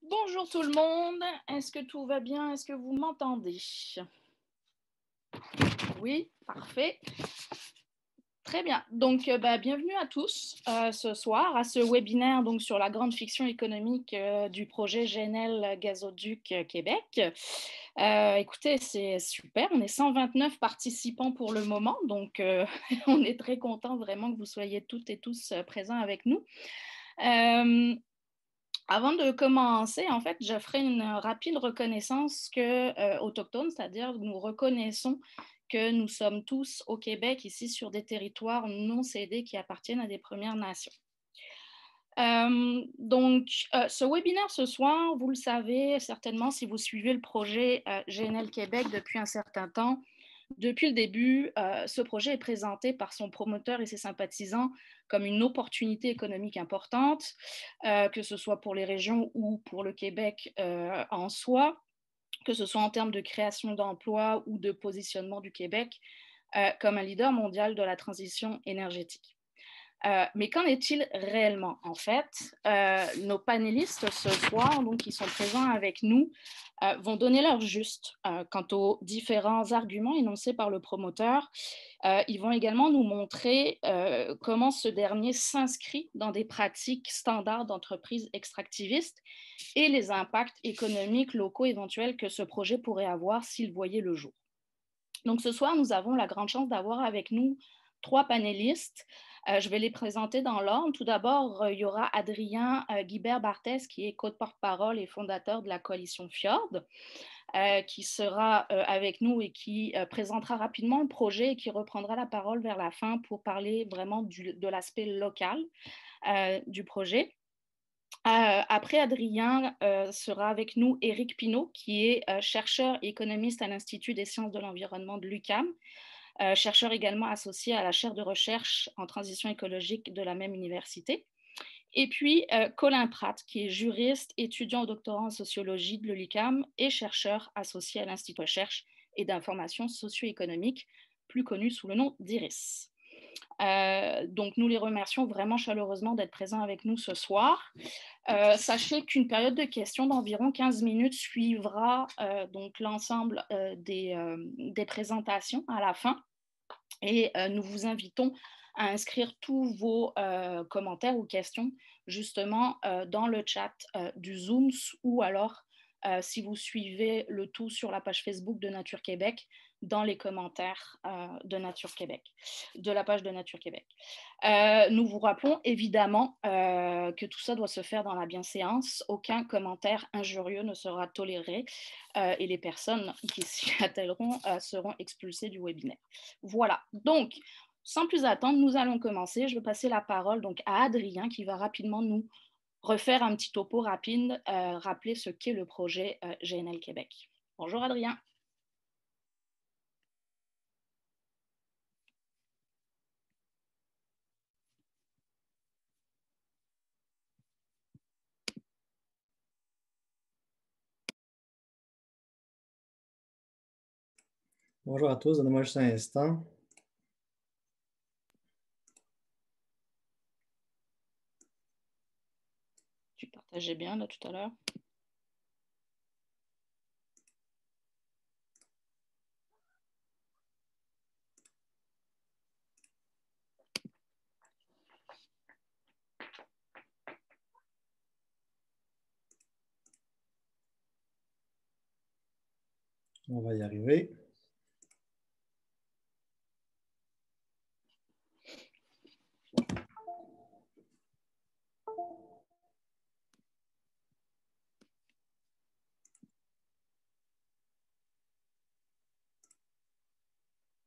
Bonjour tout le monde, est-ce que tout va bien? Est-ce que vous m'entendez? Oui, parfait. Très bien, donc bienvenue à tous ce soir à ce webinaire donc, sur la grande fiction économique du projet GNL Gazoduc Québec. Écoutez, c'est super, on est 129 participants pour le moment, donc on est très content vraiment que vous soyez toutes et tous présents avec nous. Avant de commencer, en fait, je ferai une rapide reconnaissance autochtone, c'est-à-dire nous reconnaissons que nous sommes tous au Québec, ici sur des territoires non cédés qui appartiennent à des Premières Nations. Ce webinaire ce soir, vous le savez certainement si vous suivez le projet GNL Québec depuis un certain temps. Depuis le début, ce projet est présenté par son promoteur et ses sympathisants comme une opportunité économique importante, que ce soit pour les régions ou pour le Québec en soi, que ce soit en termes de création d'emplois ou de positionnement du Québec comme un leader mondial de la transition énergétique. Mais qu'en est-il réellement? En fait, nos panélistes ce soir, donc, qui sont présents avec nous, vont donner leur juste quant aux différents arguments énoncés par le promoteur. Ils vont également nous montrer comment ce dernier s'inscrit dans des pratiques standards d'entreprises extractivistes et les impacts économiques locaux éventuels que ce projet pourrait avoir s'il voyait le jour. Donc ce soir, nous avons la grande chance d'avoir avec nous 3 panélistes. Je vais les présenter dans l'ordre. Tout d'abord, il y aura Adrien Guibert-Barthès, qui est co-porte-parole et fondateur de la coalition Fjord, qui sera avec nous et qui présentera rapidement le projet et qui reprendra la parole vers la fin pour parler vraiment de l'aspect local du projet. Après Adrien, sera avec nous Éric Pinault, qui est chercheur et économiste à l'Institut des sciences de l'environnement de l'UQAM, chercheur également associé à la chaire de recherche en transition écologique de la même université. Et puis Colin Pratt, qui est juriste, étudiant au doctorat en sociologie de l'UQAM et chercheur associé à l'Institut de recherche et d'information socio-économique, plus connu sous le nom d'IRIS. Donc nous les remercions vraiment chaleureusement d'être présents avec nous ce soir. Sachez qu'une période de questions d'environ 15 minutes suivra donc l'ensemble des présentations à la fin et nous vous invitons à inscrire tous vos commentaires ou questions justement dans le chat du Zoom ou alors si vous suivez le tout sur la page Facebook de Nature Québec, dans les commentaires de Nature Québec, de la page de Nature Québec. Nous vous rappelons évidemment que tout ça doit se faire dans la bienséance. Aucun commentaire injurieux ne sera toléré et les personnes qui s'y attelleront seront expulsées du webinaire. Voilà, donc sans plus attendre, nous allons commencer. Je vais passer la parole donc à Adrien qui va rapidement nous refaire un petit topo rapide, rappeler ce qu'est le projet GNL Québec. Bonjour Adrien. Bonjour à tous, donnez-moi juste un instant. Tu partageais bien là tout à l'heure. On va y arriver.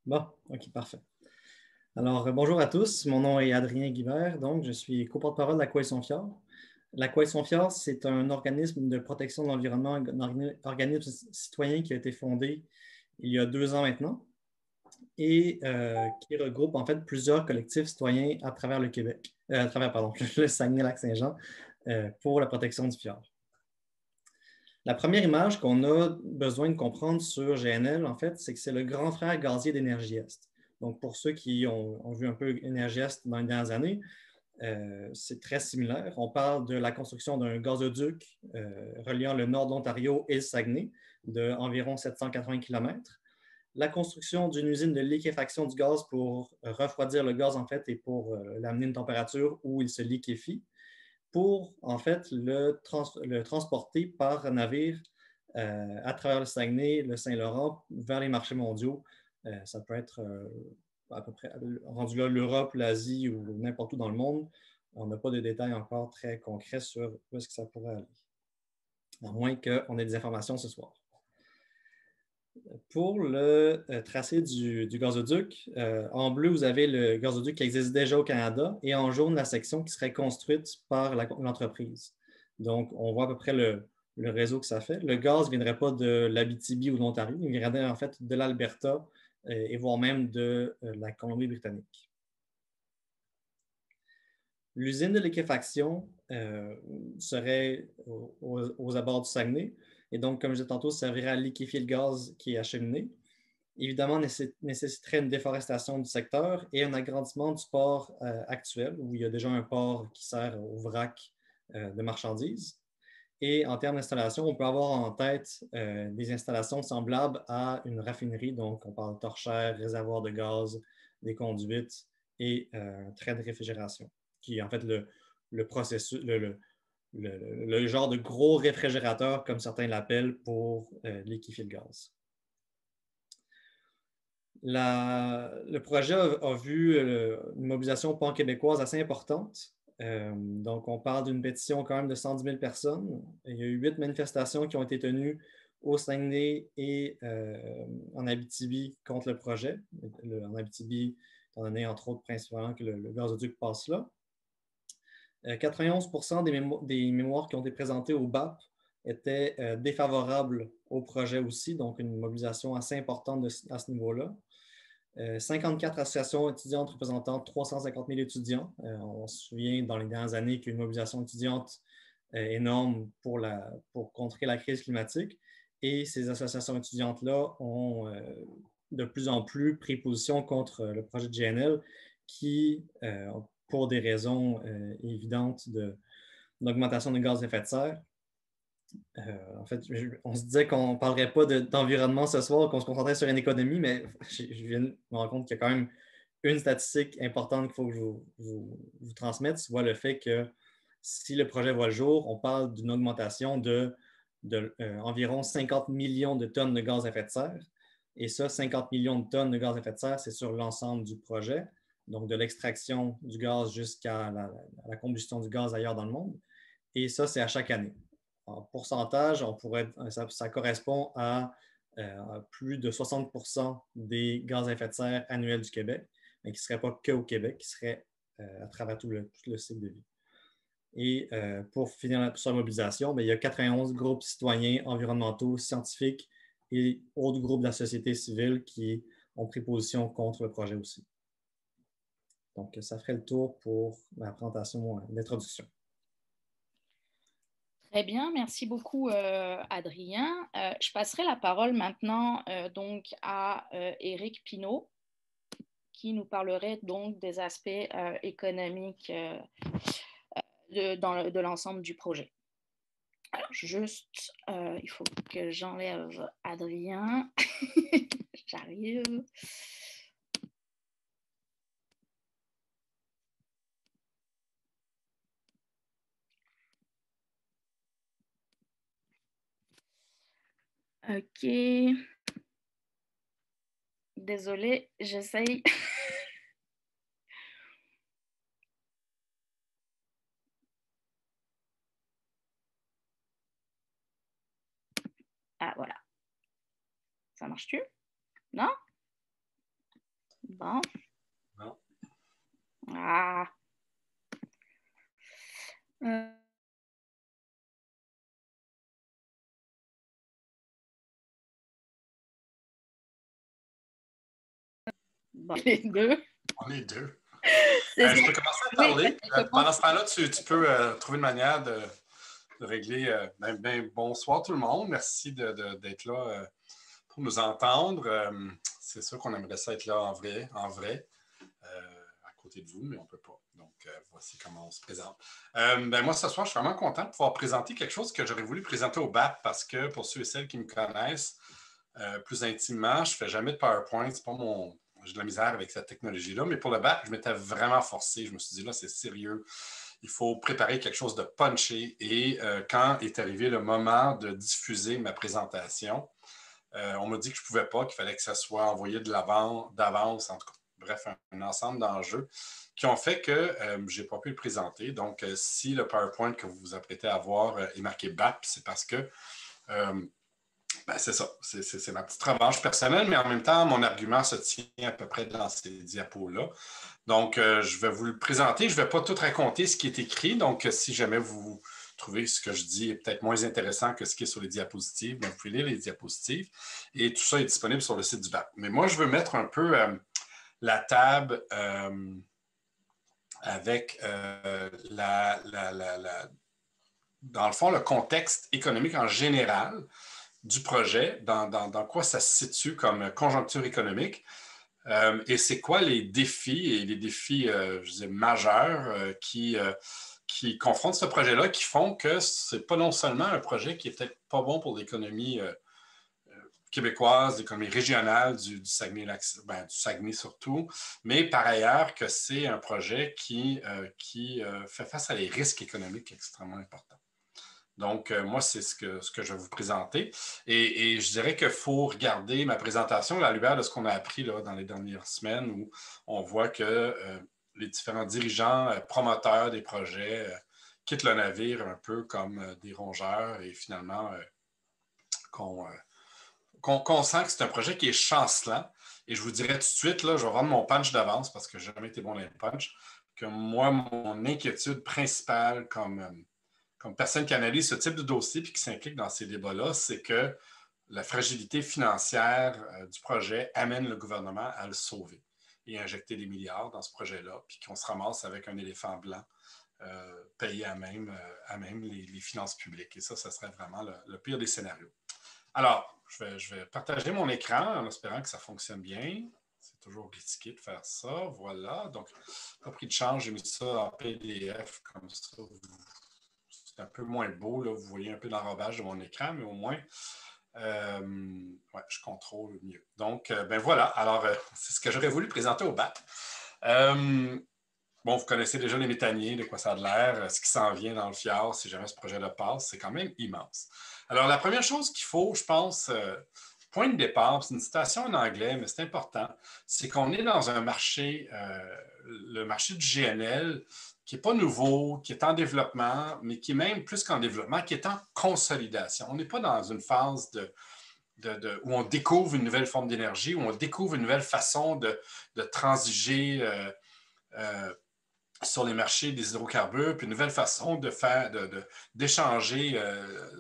Bon, OK, parfait. Alors, bonjour à tous. Mon nom est Adrien Guibert, donc je suis co-porte-parole de la Coalition Fjord. La Coalition Fjord, c'est un organisme de protection de l'environnement, un organisme citoyen qui a été fondé il y a 2 ans maintenant et qui regroupe en fait plusieurs collectifs citoyens à travers le Québec, le Saguenay-Lac-Saint-Jean pour la protection du fjord. La première image qu'on a besoin de comprendre sur GNL, en fait, c'est que c'est le grand frère gazier d'Énergie Est. Donc, pour ceux qui ont vu un peu Énergie Est dans les dernières années, c'est très similaire. On parle de la construction d'un gazoduc reliant le nord de l'Ontario et le Saguenay d'environ 780 km. La construction d'une usine de liquéfaction du gaz pour refroidir le gaz, en fait, et pour l'amener à une température où il se liquéfie, pour, en fait, le transporter par navire à travers le Saguenay, le Saint-Laurent, vers les marchés mondiaux. Ça peut être à peu près rendu là l'Europe, l'Asie ou n'importe où dans le monde. On n'a pas de détails encore très concrets sur où est-ce que ça pourrait aller, à moins qu'on ait des informations ce soir. Pour le tracé du gazoduc, en bleu, vous avez le gazoduc qui existe déjà au Canada et en jaune, la section qui serait construite par l'entreprise. Donc, on voit à peu près le réseau que ça fait. Le gaz ne viendrait pas de l'Abitibi ou de l'Ontario, il viendrait en fait de l'Alberta et voire même de la Colombie-Britannique. L'usine de liquéfaction serait aux abords du Saguenay. Et donc, comme je disais tantôt, ça servirait à liquéfier le gaz qui est acheminé. Évidemment, nécessiterait une déforestation du secteur et un agrandissement du port actuel, où il y a déjà un port qui sert au vrac de marchandises. Et en termes d'installation, on peut avoir en tête des installations semblables à une raffinerie. Donc, on parle de torchères, réservoirs de gaz, des conduites et traits de réfrigération, qui est en fait le processus, le genre de gros réfrigérateur, comme certains l'appellent, pour liquéfier le gaz. Le projet a vu une mobilisation pan-québécoise assez importante. Donc, on parle d'une pétition quand même de 110 000 personnes. Il y a eu 8 manifestations qui ont été tenues au Saguenay et en Abitibi contre le projet. En Abitibi, étant donné, entre autres, principalement que le gazoduc passe là. 91 % des mémoires qui ont été présentées au BAP étaient défavorables au projet aussi, donc une mobilisation assez importante à ce niveau-là. 54 associations étudiantes représentant 350 000 étudiants. On se souvient dans les dernières années qu'il y a une mobilisation étudiante énorme pour contrer la crise climatique. Et ces associations étudiantes-là ont de plus en plus pris position contre le projet de GNL qui, pour des raisons évidentes d'augmentation de gaz à effet de serre, en fait, on se disait qu'on ne parlerait pas d'environnement ce soir, qu'on se concentrait sur une économie, mais je viens de me rendre compte qu'il y a quand même une statistique importante qu'il faut que je vous transmette, soit le fait que si le projet voit le jour, on parle d'une augmentation d'environ 50 millions de tonnes de gaz à effet de serre. Et ça, 50 millions de tonnes de gaz à effet de serre, c'est sur l'ensemble du projet, donc de l'extraction du gaz jusqu'à la combustion du gaz ailleurs dans le monde. Et ça, c'est à chaque année. En pourcentage, ça correspond à plus de 60 % des gaz à effet de serre annuels du Québec, mais qui ne serait pas qu'au Québec, qui serait à travers tout le cycle de vie. Et pour finir sur la mobilisation, il y a 91 groupes citoyens, environnementaux, scientifiques et autres groupes de la société civile qui ont pris position contre le projet aussi. Donc, ça ferait le tour pour ma présentation d'introduction. Très bien, merci beaucoup Adrien. Je passerai la parole maintenant donc à Éric Pinault qui nous parlerait donc des aspects économiques de l'ensemble du projet. Alors juste, il faut que j'enlève Adrien. J'arrive. Ok. Désolée, j'essaye. Ah, voilà. Ça marche-tu? Non? Bon. Non. Ah. Bon, les deux. On est deux. Je peux commencer à parler. Oui, pendant ce temps-là, tu peux trouver une manière de régler. Bonsoir tout le monde. Merci d'être là pour nous entendre. C'est sûr qu'on aimerait ça être là en vrai à côté de vous, mais on ne peut pas. Donc, voici comment on se présente. Moi, ce soir, je suis vraiment content de pouvoir présenter quelque chose que j'aurais voulu présenter au BAP parce que pour ceux et celles qui me connaissent plus intimement, je ne fais jamais de PowerPoint. C'est pas mon... J'ai de la misère avec cette technologie-là, mais pour le BAP, je m'étais vraiment forcé. Je me suis dit, là, c'est sérieux. Il faut préparer quelque chose de punché. Et quand est arrivé le moment de diffuser ma présentation, on m'a dit que je ne pouvais pas, qu'il fallait que ça soit envoyé d'avance, en tout cas. Bref, un ensemble d'enjeux qui ont fait que je n'ai pas pu le présenter. Donc, si le PowerPoint que vous vous apprêtez à voir est marqué BAP, c'est parce que c'est ça. C'est ma petite revanche personnelle, mais en même temps, mon argument se tient à peu près dans ces diapos-là. Donc, je vais vous le présenter. Je ne vais pas tout raconter ce qui est écrit. Donc, si jamais vous trouvez ce que je dis est peut-être moins intéressant que ce qui est sur les diapositives, vous pouvez lire les diapositives. Et tout ça est disponible sur le site du BAP. Mais moi, je veux mettre un peu la table avec dans le fond, le contexte économique en général du projet, dans quoi ça se situe comme conjoncture économique et c'est quoi les défis, et les défis, je disais, majeurs qui confrontent ce projet-là, qui font que ce n'est pas non seulement un projet qui est peut-être pas bon pour l'économie québécoise, l'économie régionale du Saguenay, du Saguenay surtout, mais par ailleurs que c'est un projet qui fait face à des risques économiques extrêmement importants. Donc, moi, c'est ce que je vais vous présenter. Et je dirais qu'il faut regarder ma présentation à la lumière de ce qu'on a appris là, dans les dernières semaines où on voit que les différents dirigeants, promoteurs des projets quittent le navire un peu comme des rongeurs et finalement qu'on sent que c'est un projet qui est chancelant. Et je vous dirais tout de suite, là, je vais vendre mon punch d'avance parce que je n'ai jamais été bon dans le punch, que moi, mon inquiétude principale comme personne qui analyse ce type de dossier et qui s'implique dans ces débats-là, c'est que la fragilité financière du projet amène le gouvernement à le sauver et injecter des milliards dans ce projet-là, puis qu'on se ramasse avec un éléphant blanc payé à même les finances publiques. Et ça serait vraiment le pire des scénarios. Alors, je vais partager mon écran en espérant que ça fonctionne bien. C'est toujours critiqué de faire ça. Voilà. Donc, pas pris de change, j'ai mis ça en PDF comme ça. C'est un peu moins beau, là. Vous voyez un peu l'enrobage de mon écran, mais au moins, je contrôle mieux. Donc, voilà. Alors, c'est ce que j'aurais voulu présenter au BAP. Vous connaissez déjà les méthaniers, de quoi ça a de l'air, ce qui s'en vient dans le fjord, si jamais ce projet-là passe, c'est quand même immense. Alors, la première chose qu'il faut, je pense, point de départ, c'est une citation en anglais, mais c'est important, c'est qu'on est dans un marché, le marché du GNL, qui n'est pas nouveau, qui est en développement, mais qui est même plus qu'en développement, qui est en consolidation. On n'est pas dans une phase où on découvre une nouvelle forme d'énergie, où on découvre une nouvelle façon de transiger sur les marchés des hydrocarbures, puis une nouvelle façon d'échanger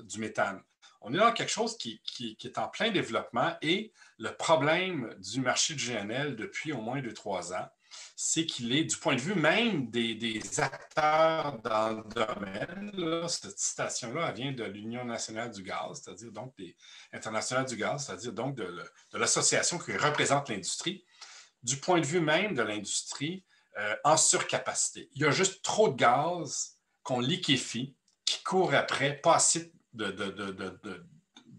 du méthane. On est dans quelque chose qui est en plein développement et le problème du marché du GNL depuis au moins 2-3 ans, c'est qu'il est, du point de vue même des acteurs dans le domaine, là, cette citation-là, elle vient de l'Union nationale du gaz, c'est-à-dire donc des internationales du gaz, c'est-à-dire donc de l'association qui représente l'industrie. Du point de vue même de l'industrie, en surcapacité. Il y a juste trop de gaz qu'on liquéfie, qui court après, pas assez de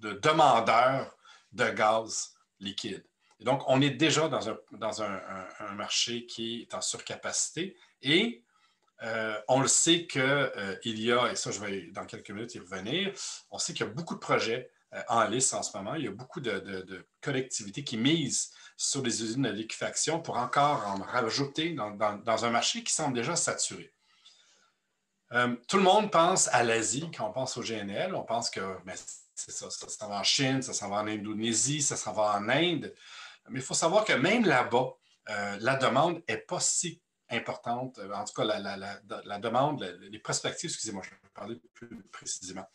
demandeurs de gaz liquide. Et donc, on est déjà dans un marché qui est en surcapacité et on le sait qu'il y a, et ça je vais dans quelques minutes y revenir, on sait qu'il y a beaucoup de projets en lice en ce moment. Il y a beaucoup de collectivités qui misent sur des usines de liquéfaction pour encore en rajouter dans un marché qui semble déjà saturé. Tout le monde pense à l'Asie quand on pense au GNL. On pense que c'est ça s'en va en Chine, ça s'en va en Indonésie, ça s'en va en Inde. Mais il faut savoir que même là-bas, la demande n'est pas si importante. En tout cas, la demande, les perspectives, excusez-moi, je vais parler plus précisément.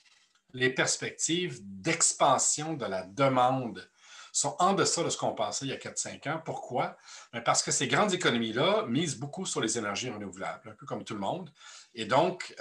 Les perspectives d'expansion de la demande sont en deçà de ce qu'on pensait il y a 4-5 ans. Pourquoi? Parce que ces grandes économies-là misent beaucoup sur les énergies renouvelables, un peu comme tout le monde. Et donc,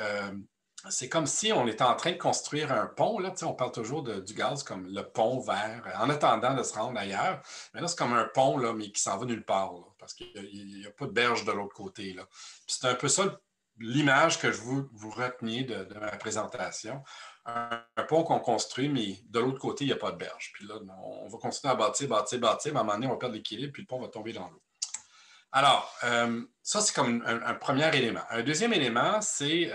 c'est comme si on était en train de construire un pont. Là, on parle toujours du gaz comme le pont vers, en attendant de se rendre ailleurs. Mais là, c'est comme un pont, là, mais qui s'en va nulle part, là, parce qu'il n'y a pas de berge de l'autre côté. Là. C'est un peu ça l'image que je veux vous reteniez de ma présentation. Un pont qu'on construit, mais de l'autre côté, il n'y a pas de berge. Puis là, on va continuer à bâtir, bâtir, bâtir, mais à un moment donné, on va perdre l'équilibre, puis le pont va tomber dans l'eau. Alors, ça, c'est comme un premier élément. Un deuxième élément, c'est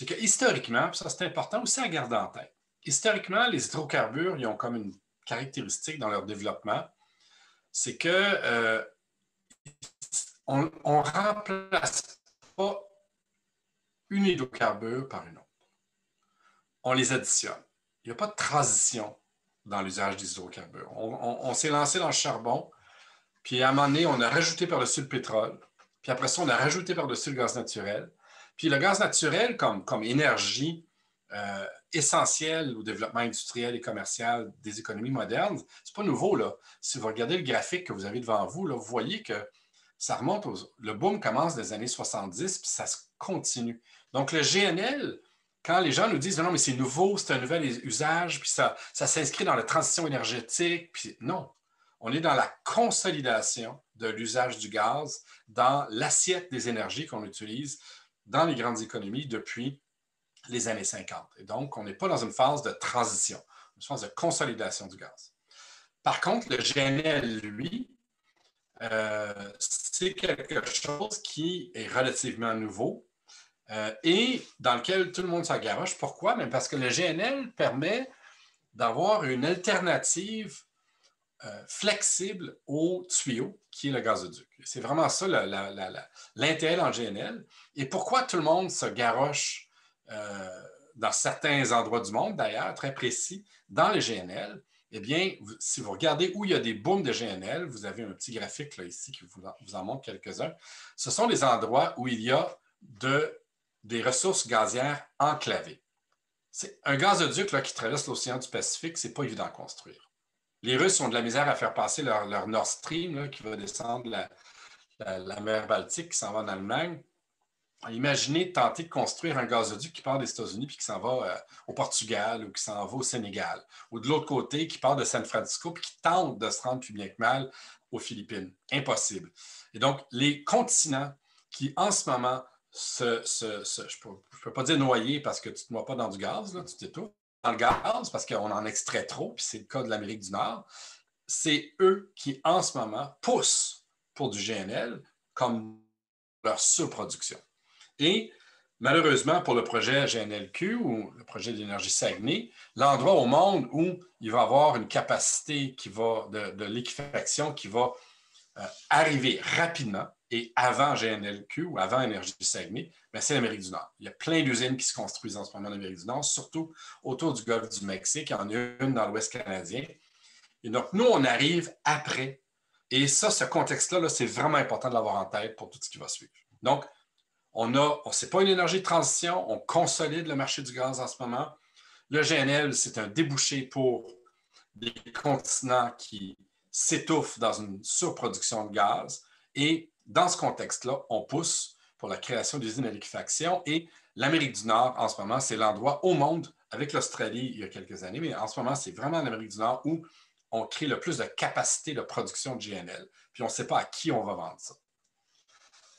que historiquement, puis ça c'est important aussi à garder en tête, historiquement, les hydrocarbures, ils ont comme une caractéristique dans leur développement, c'est que on ne remplace pas une hydrocarbure par une autre. On les additionne. Il n'y a pas de transition dans l'usage des hydrocarbures. On s'est lancé dans le charbon, puis à un moment donné, on a rajouté par-dessus le pétrole, puis après ça, on a rajouté par-dessus le gaz naturel. Puis le gaz naturel, comme énergie essentielle au développement industriel et commercial des économies modernes, c'est pas nouveau, là. Si vous regardez le graphique que vous avez devant vous, là, vous voyez que ça remonte le boom commence des années 70, puis ça se continue. Donc le GNL, quand les gens nous disent non, mais c'est nouveau, c'est un nouvel usage, puis ça s'inscrit dans la transition énergétique, puis non. On est dans la consolidation de l'usage du gaz dans l'assiette des énergies qu'on utilise dans les grandes économies depuis les années 50. Et donc, on n'est pas dans une phase de transition, une phase de consolidation du gaz. Par contre, le GNL, lui, c'est quelque chose qui est relativement nouveau et dans lequel tout le monde s'agaroche. Pourquoi? Même parce que le GNL permet d'avoir une alternative flexible au tuyau qui est le gazoduc. C'est vraiment ça l'intérêt dans le GNL. Et pourquoi tout le monde se garoche dans certains endroits du monde, d'ailleurs, très précis, dans les GNL? Eh bien, si vous regardez où il y a des booms de GNL, vous avez un petit graphique là, ici qui vous en montre quelques-uns. Ce sont des endroits où il y a des ressources gazières enclavées. C'est un gazoduc là, qui traverse l'océan du Pacifique, ce n'est pas évident à construire. Les Russes ont de la misère à faire passer leur Nord Stream là, qui va descendre la mer Baltique, qui s'en va en Allemagne. Imaginez tenter de construire un gazoduc qui part des États-Unis puis qui s'en va au Portugal ou qui s'en va au Sénégal. Ou de l'autre côté, qui part de San Francisco puis qui tente de se rendre plus bien que mal aux Philippines. Impossible. Et donc, les continents qui, en ce moment, je ne peux pas dire noyer parce que tu ne te noies pas dans du gaz, là, tu t'étouffes dans le gaz parce qu'on en extrait trop, puis c'est le cas de l'Amérique du Nord, c'est eux qui, en ce moment, poussent pour du GNL comme leur surproduction. Et malheureusement, pour le projet GNLQ ou le projet d'énergie Saguenay, l'endroit au monde où il va y avoir une capacité de liquéfaction qui va arriver rapidement et avant GNLQ ou avant Énergie Saguenay, c'est l'Amérique du Nord. Il y a plein d'usines qui se construisent en ce moment en Amérique du Nord, surtout autour du golfe du Mexique. Il y en a une dans l'Ouest canadien. Et donc, nous, on arrive après. Et ça, ce contexte-là, c'est vraiment important de l'avoir en tête pour tout ce qui va suivre. Donc, c'est pas une énergie de transition, on consolide le marché du gaz en ce moment. Le GNL, c'est un débouché pour des continents qui s'étouffent dans une surproduction de gaz. Et dans ce contexte-là, on pousse pour la création d'usines à liquéfaction. Et l'Amérique du Nord, en ce moment, c'est l'endroit au monde, avec l'Australie il y a quelques années, mais en ce moment, c'est vraiment l'Amérique du Nord où on crée le plus de capacité de production de GNL. Puis on ne sait pas à qui on va vendre ça.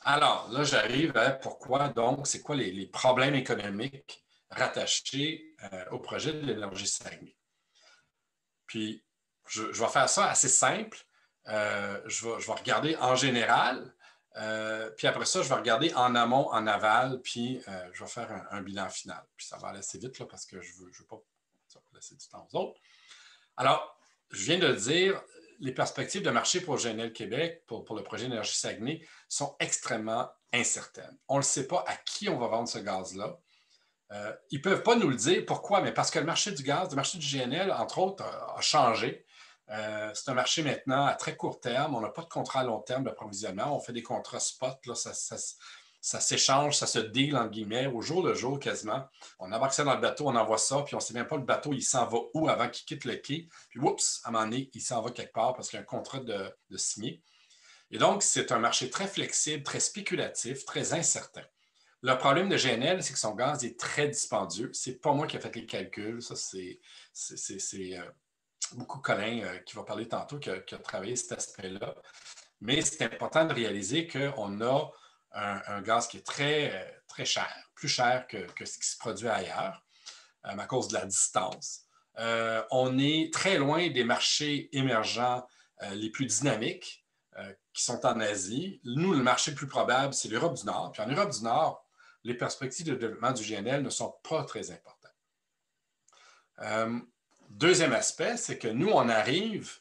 Alors, là, j'arrive à pourquoi, donc, c'est quoi les problèmes économiques rattachés au projet de l'énergie Saguenay. Puis, je vais faire ça assez simple. Je vais regarder en général, puis après ça, je vais regarder en amont, en aval, puis je vais faire un bilan final. Puis ça va aller assez vite, là, parce que je ne veux pas laisser du temps aux autres. Alors, je viens de le dire, les perspectives de marché pour GNL Québec, pour le projet d'énergie Saguenay, sont extrêmement incertaines. On ne sait pas à qui on va vendre ce gaz-là. Ils ne peuvent pas nous le dire. Pourquoi? Mais parce que le marché du gaz, le marché du GNL, entre autres, a changé. C'est un marché maintenant à très court terme. On n'a pas de contrat à long terme d'approvisionnement. On fait des contrats spot. Là, ça s'échange, ça se deal, entre guillemets, au jour le jour quasiment. On embarque ça dans le bateau, on envoie ça, puis on ne sait même pas le bateau, il s'en va où avant qu'il quitte le quai. Puis, oups, à un moment donné, il s'en va quelque part parce qu'il y a un contrat de signé. Et donc, c'est un marché très flexible, très spéculatif, très incertain. Le problème de GNL, c'est que son gaz est très dispendieux. Ce n'est pas moi qui ai fait les calculs. Ça, c'est beaucoup Colin qui va parler tantôt, qui a travaillé cet aspect-là. Mais c'est important de réaliser qu'on a un gaz qui est très, très cher, plus cher que ce qui se produit ailleurs, à cause de la distance. On est très loin des marchés émergents les plus dynamiques qui sont en Asie. Nous, le marché le plus probable, c'est l'Europe du Nord. Puis en Europe du Nord, les perspectives de développement du GNL ne sont pas très importantes. Deuxième aspect, c'est que nous, on arrive,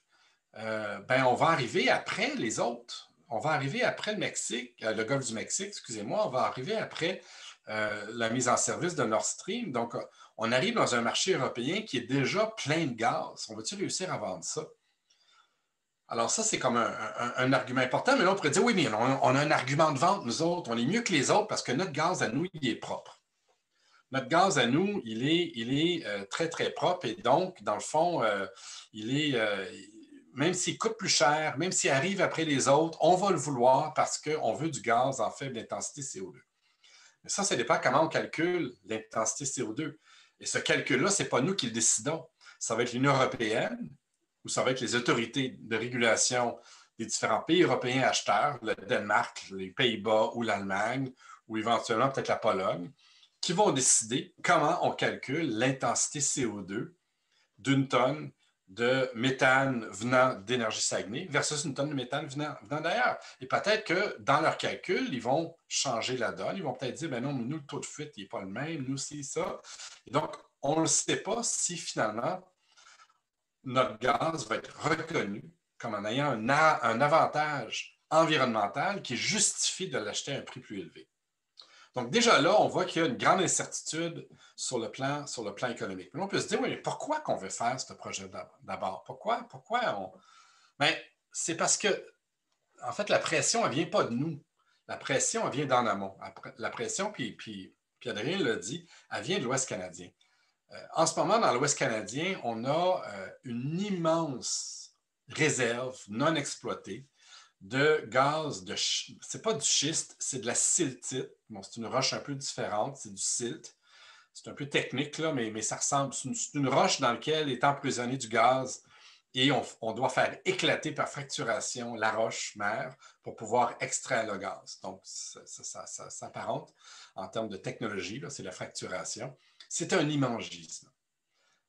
on va arriver après les autres. On va arriver après le Mexique, le golfe du Mexique, excusez-moi, on va arriver après la mise en service de Nord Stream. Donc, on arrive dans un marché européen qui est déjà plein de gaz. On va-t-il réussir à vendre ça? Alors ça, c'est comme un argument important, mais là, on pourrait dire, oui, mais on a un argument de vente, nous autres, on est mieux que les autres parce que notre gaz à nous, il est propre. Notre gaz à nous, il est très, très propre et donc, dans le fond, même s'il coûte plus cher, même s'il arrive après les autres, on va le vouloir parce qu'on veut du gaz en faible intensité CO2. Mais ça dépend comment on calcule l'intensité CO2. Et ce calcul-là, ce n'est pas nous qui le décidons. Ça va être l'Union européenne ou ça va être les autorités de régulation des différents pays européens acheteurs, le Danemark, les Pays-Bas ou l'Allemagne, ou éventuellement peut-être la Pologne, qui vont décider comment on calcule l'intensité CO2 d'une tonne de méthane venant d'énergie Saguenay versus une tonne de méthane venant d'ailleurs. Et peut-être que dans leur calcul, ils vont changer la donne. Ils vont peut-être dire, ben non, nous, le taux de fuite n'est pas le même, nous, c'est ça. Et donc, on ne sait pas si finalement notre gaz va être reconnu comme en ayant un avantage environnemental qui justifie de l'acheter à un prix plus élevé. Donc, déjà là, on voit qu'il y a une grande incertitude sur le plan économique. Mais on peut se dire, oui, mais pourquoi qu'on veut faire ce projet d'abord? Pourquoi on... Bien, c'est parce que, en fait, la pression, elle ne vient pas de nous. La pression, elle vient d'en amont. La pression, puis Adrien l'a dit, elle vient de l'Ouest canadien. En ce moment, dans l'Ouest canadien, on a une immense réserve non exploitée de gaz, c'est pas du schiste, c'est de la siltite. Bon, c'est une roche un peu différente, c'est du silt. C'est un peu technique, là, mais ça ressemble. C'est une roche dans laquelle est emprisonné du gaz et on doit faire éclater par fracturation la roche mère pour pouvoir extraire le gaz. Donc, ça s'apparente en termes de technologie, c'est la fracturation. C'est un immense gisement.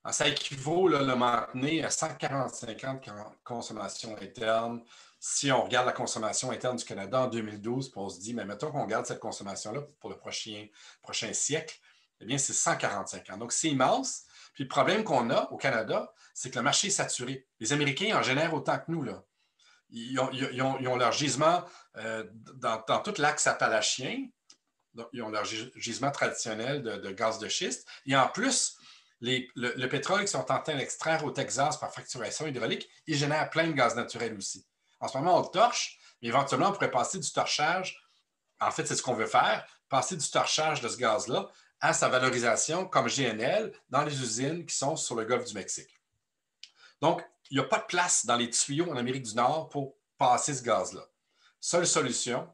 Ça équivaut, là, le maintenir à 145 ans de consommation interne. Si on regarde la consommation interne du Canada en 2012, puis on se dit, mais mettons qu'on regarde cette consommation-là pour le prochain siècle, eh bien, c'est 145 ans. Donc, c'est immense. Puis le problème qu'on a au Canada, c'est que le marché est saturé. Les Américains en génèrent autant que nous, là. Ils ont leur gisement dans tout l'axe appalachien. Donc, ils ont leur gisement traditionnel de gaz de schiste. Et en plus, le pétrole qu'ils sont en train d'extraire au Texas par fracturation hydraulique, ils génèrent plein de gaz naturel aussi. En ce moment, on le torche, mais éventuellement, on pourrait passer du torchage. En fait, c'est ce qu'on veut faire, passer du torchage de ce gaz-là à sa valorisation comme GNL dans les usines qui sont sur le golfe du Mexique. Donc, il n'y a pas de place dans les tuyaux en Amérique du Nord pour passer ce gaz-là. Seule solution,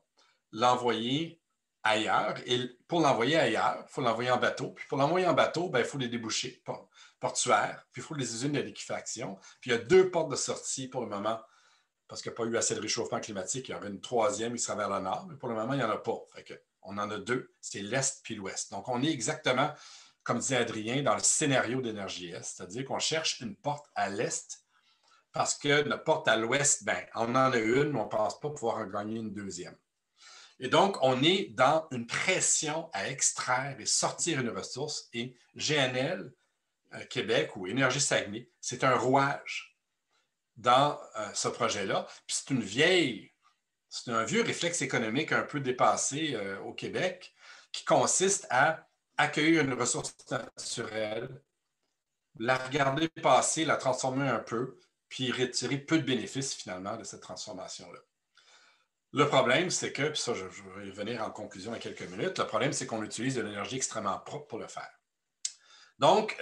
l'envoyer ailleurs. Et pour l'envoyer ailleurs, il faut l'envoyer en bateau. Puis pour l'envoyer en bateau, il faut les débouchés portuaires, puis il faut les usines de liquéfaction. Puis il y a 2 portes de sortie pour le moment, parce qu'il n'y a pas eu assez de réchauffement climatique. Il y aurait une 3e qui sera vers le nord, mais pour le moment, il n'y en a pas. Fait qu'on en a 2, c'est l'Est puis l'Ouest. Donc, on est exactement, comme disait Adrien, dans le scénario d'Énergie Est, c'est-à-dire qu'on cherche une porte à l'Est parce que notre porte à l'Ouest, on en a une, mais on ne pense pas pouvoir en gagner une 2e. Et donc, on est dans une pression à extraire et sortir une ressource. Et GNL Québec ou Énergie Saguenay, c'est un rouage dans ce projet-là. Puis c'est un vieux réflexe économique un peu dépassé au Québec qui consiste à accueillir une ressource naturelle, la regarder passer, la transformer un peu, puis retirer peu de bénéfices finalement de cette transformation-là. Le problème, c'est que, puis ça, je vais y venir en conclusion dans quelques minutes, le problème, c'est qu'on utilise de l'énergie extrêmement propre pour le faire. Donc,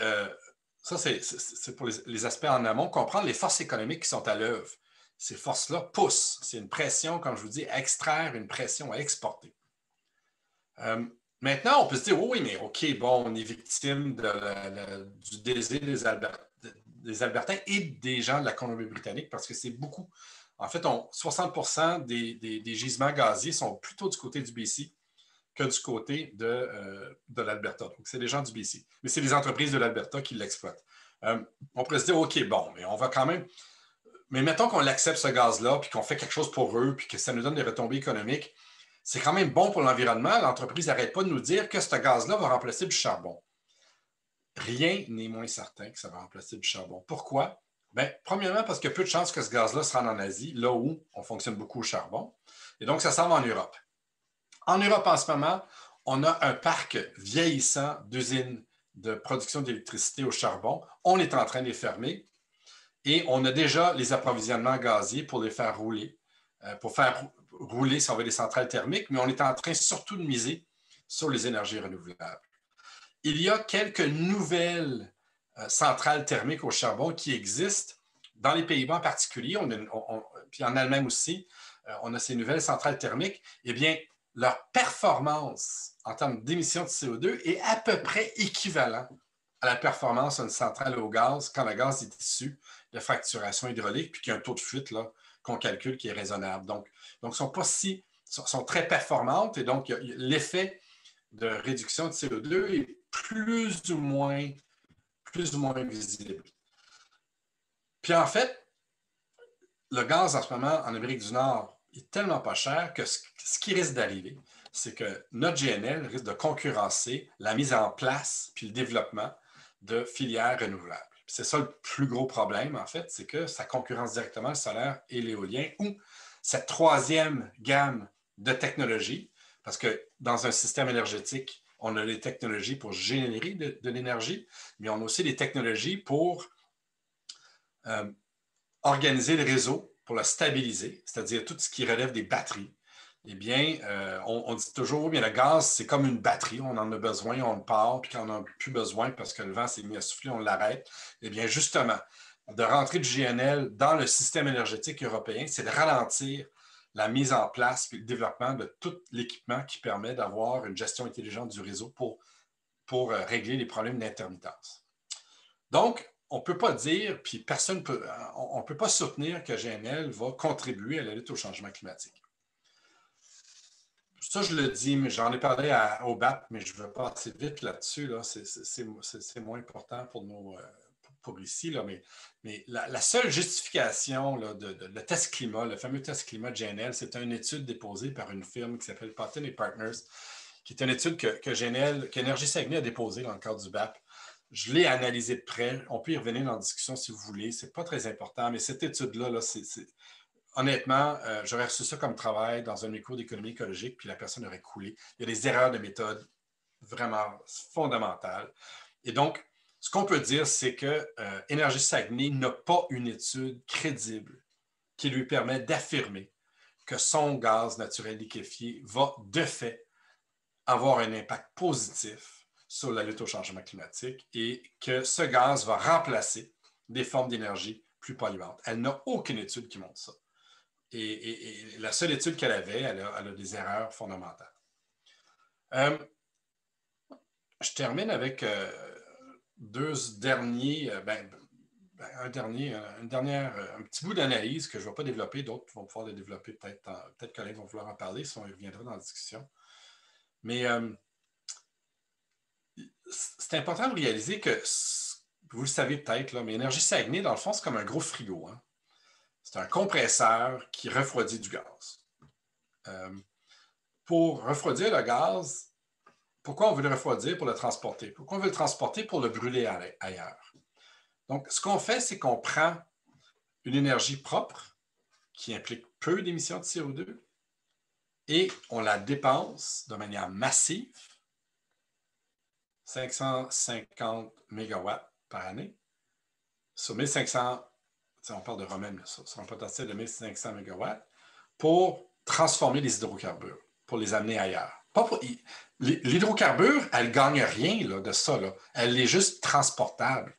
ça, c'est pour les aspects en amont, comprendre les forces économiques qui sont à l'œuvre. Ces forces-là poussent. C'est une pression, comme je vous dis, à extraire, une pression à exporter. Maintenant, on peut se dire, oui, mais OK, bon, on est victime du désir des Albertains et des gens de la Colombie-Britannique parce que c'est beaucoup. En fait, 60% des gisements gaziers sont plutôt du côté du BC que du côté de l'Alberta. Donc, c'est les gens du BC. Mais c'est les entreprises de l'Alberta qui l'exploitent. On pourrait se dire, OK, bon, mais on va quand même... Mais mettons qu'on l'accepte, ce gaz-là, puis qu'on fait quelque chose pour eux, puis que ça nous donne des retombées économiques. C'est quand même bon pour l'environnement. L'entreprise n'arrête pas de nous dire que ce gaz-là va remplacer du charbon. Rien n'est moins certain que ça va remplacer du charbon. Pourquoi? Bien, premièrement, parce qu'il y a peu de chances que ce gaz-là se rende en Asie, là où on fonctionne beaucoup au charbon. Et donc, ça s'en va en Europe. En Europe, en ce moment, on a un parc vieillissant d'usines de production d'électricité au charbon. On est en train de les fermer et on a déjà les approvisionnements gaziers pour les faire rouler, pour faire rouler, si on veut, les centrales thermiques, mais on est en train surtout de miser sur les énergies renouvelables. Il y a quelques nouvelles centrales thermiques au charbon qui existent dans les Pays-Bas en particulier, puis en Allemagne aussi, on a ces nouvelles centrales thermiques. Eh bien, leur performance en termes d'émissions de CO2 est à peu près équivalente à la performance d'une centrale au gaz quand le gaz est issu de fracturation hydraulique puis qu'il y a un taux de fuite qu'on calcule qui est raisonnable. Donc sont très performantes et donc l'effet de réduction de CO2 est plus ou moins visible. Puis en fait, le gaz en ce moment en Amérique du Nord est tellement pas cher que ce qui risque d'arriver, c'est que notre GNL risque de concurrencer la mise en place puis le développement de filières renouvelables. C'est ça le plus gros problème, en fait, c'est que ça concurrence directement le solaire et l'éolien ou cette troisième gamme de technologies, parce que dans un système énergétique, on a les technologies pour générer de l'énergie, mais on a aussi des technologies pour organiser le réseau, pour le stabiliser, c'est-à-dire tout ce qui relève des batteries. Eh bien, on dit toujours, bien, le gaz, c'est comme une batterie. On en a besoin, on le part, puis quand on n'en a plus besoin parce que le vent s'est mis à souffler, on l'arrête. Eh bien, justement, de rentrer du GNL dans le système énergétique européen, c'est de ralentir la mise en place et le développement de tout l'équipement qui permet d'avoir une gestion intelligente du réseau pour régler les problèmes d'intermittence. Donc, on ne peut pas dire, puis personne peut, on ne peut pas soutenir que GNL va contribuer à la lutte au changement climatique. Ça, je le dis, mais j'en ai parlé au BAP, mais je ne veux pas assez vite là-dessus. Là. C'est moins important pour ici. Là, mais la seule justification le test climat, le fameux test climat de GNL, c'est une étude déposée par une firme qui s'appelle Patten & Partners, qui est une étude qu'Énergie Saguenay a déposée dans le cadre du BAP. Je l'ai analysée de près. On peut y revenir dans la discussion si vous voulez. Ce n'est pas très important, mais cette étude-là, honnêtement, j'aurais reçu ça comme travail dans un cours d'économie écologique, puis la personne aurait coulé. Il y a des erreurs de méthode vraiment fondamentales. Et donc, ce qu'on peut dire, c'est que Énergie Saguenay n'a pas une étude crédible qui lui permet d'affirmer que son gaz naturel liquéfié va, de fait, avoir un impact positif sur la lutte au changement climatique et que ce gaz va remplacer des formes d'énergie plus polluantes. Elle n'a aucune étude qui montre ça. Et la seule étude qu'elle avait, elle a des erreurs fondamentales. Je termine avec un petit bout d'analyse que je ne vais pas développer, d'autres vont pouvoir le développer, peut-être que collègues vont vouloir en parler si on y reviendra dans la discussion. Mais c'est important de réaliser que, vous le savez peut-être, là, mais Énergie Saguenay, dans le fond, c'est comme un gros frigo. Hein? C'est un compresseur qui refroidit du gaz. Pour refroidir le gaz, pourquoi on veut le refroidir? Pour le transporter. Pourquoi on veut le transporter? Pour le brûler ailleurs. Donc, ce qu'on fait, c'est qu'on prend une énergie propre qui implique peu d'émissions de CO2 et on la dépense de manière massive, 550 MW par année, sur 1500, on parle de Romaine, sur un potentiel de 1500 MW, pour transformer les hydrocarbures, pour les amener ailleurs. L'hydrocarbure, elle ne gagne rien là, de ça. Là. Elle est juste transportable.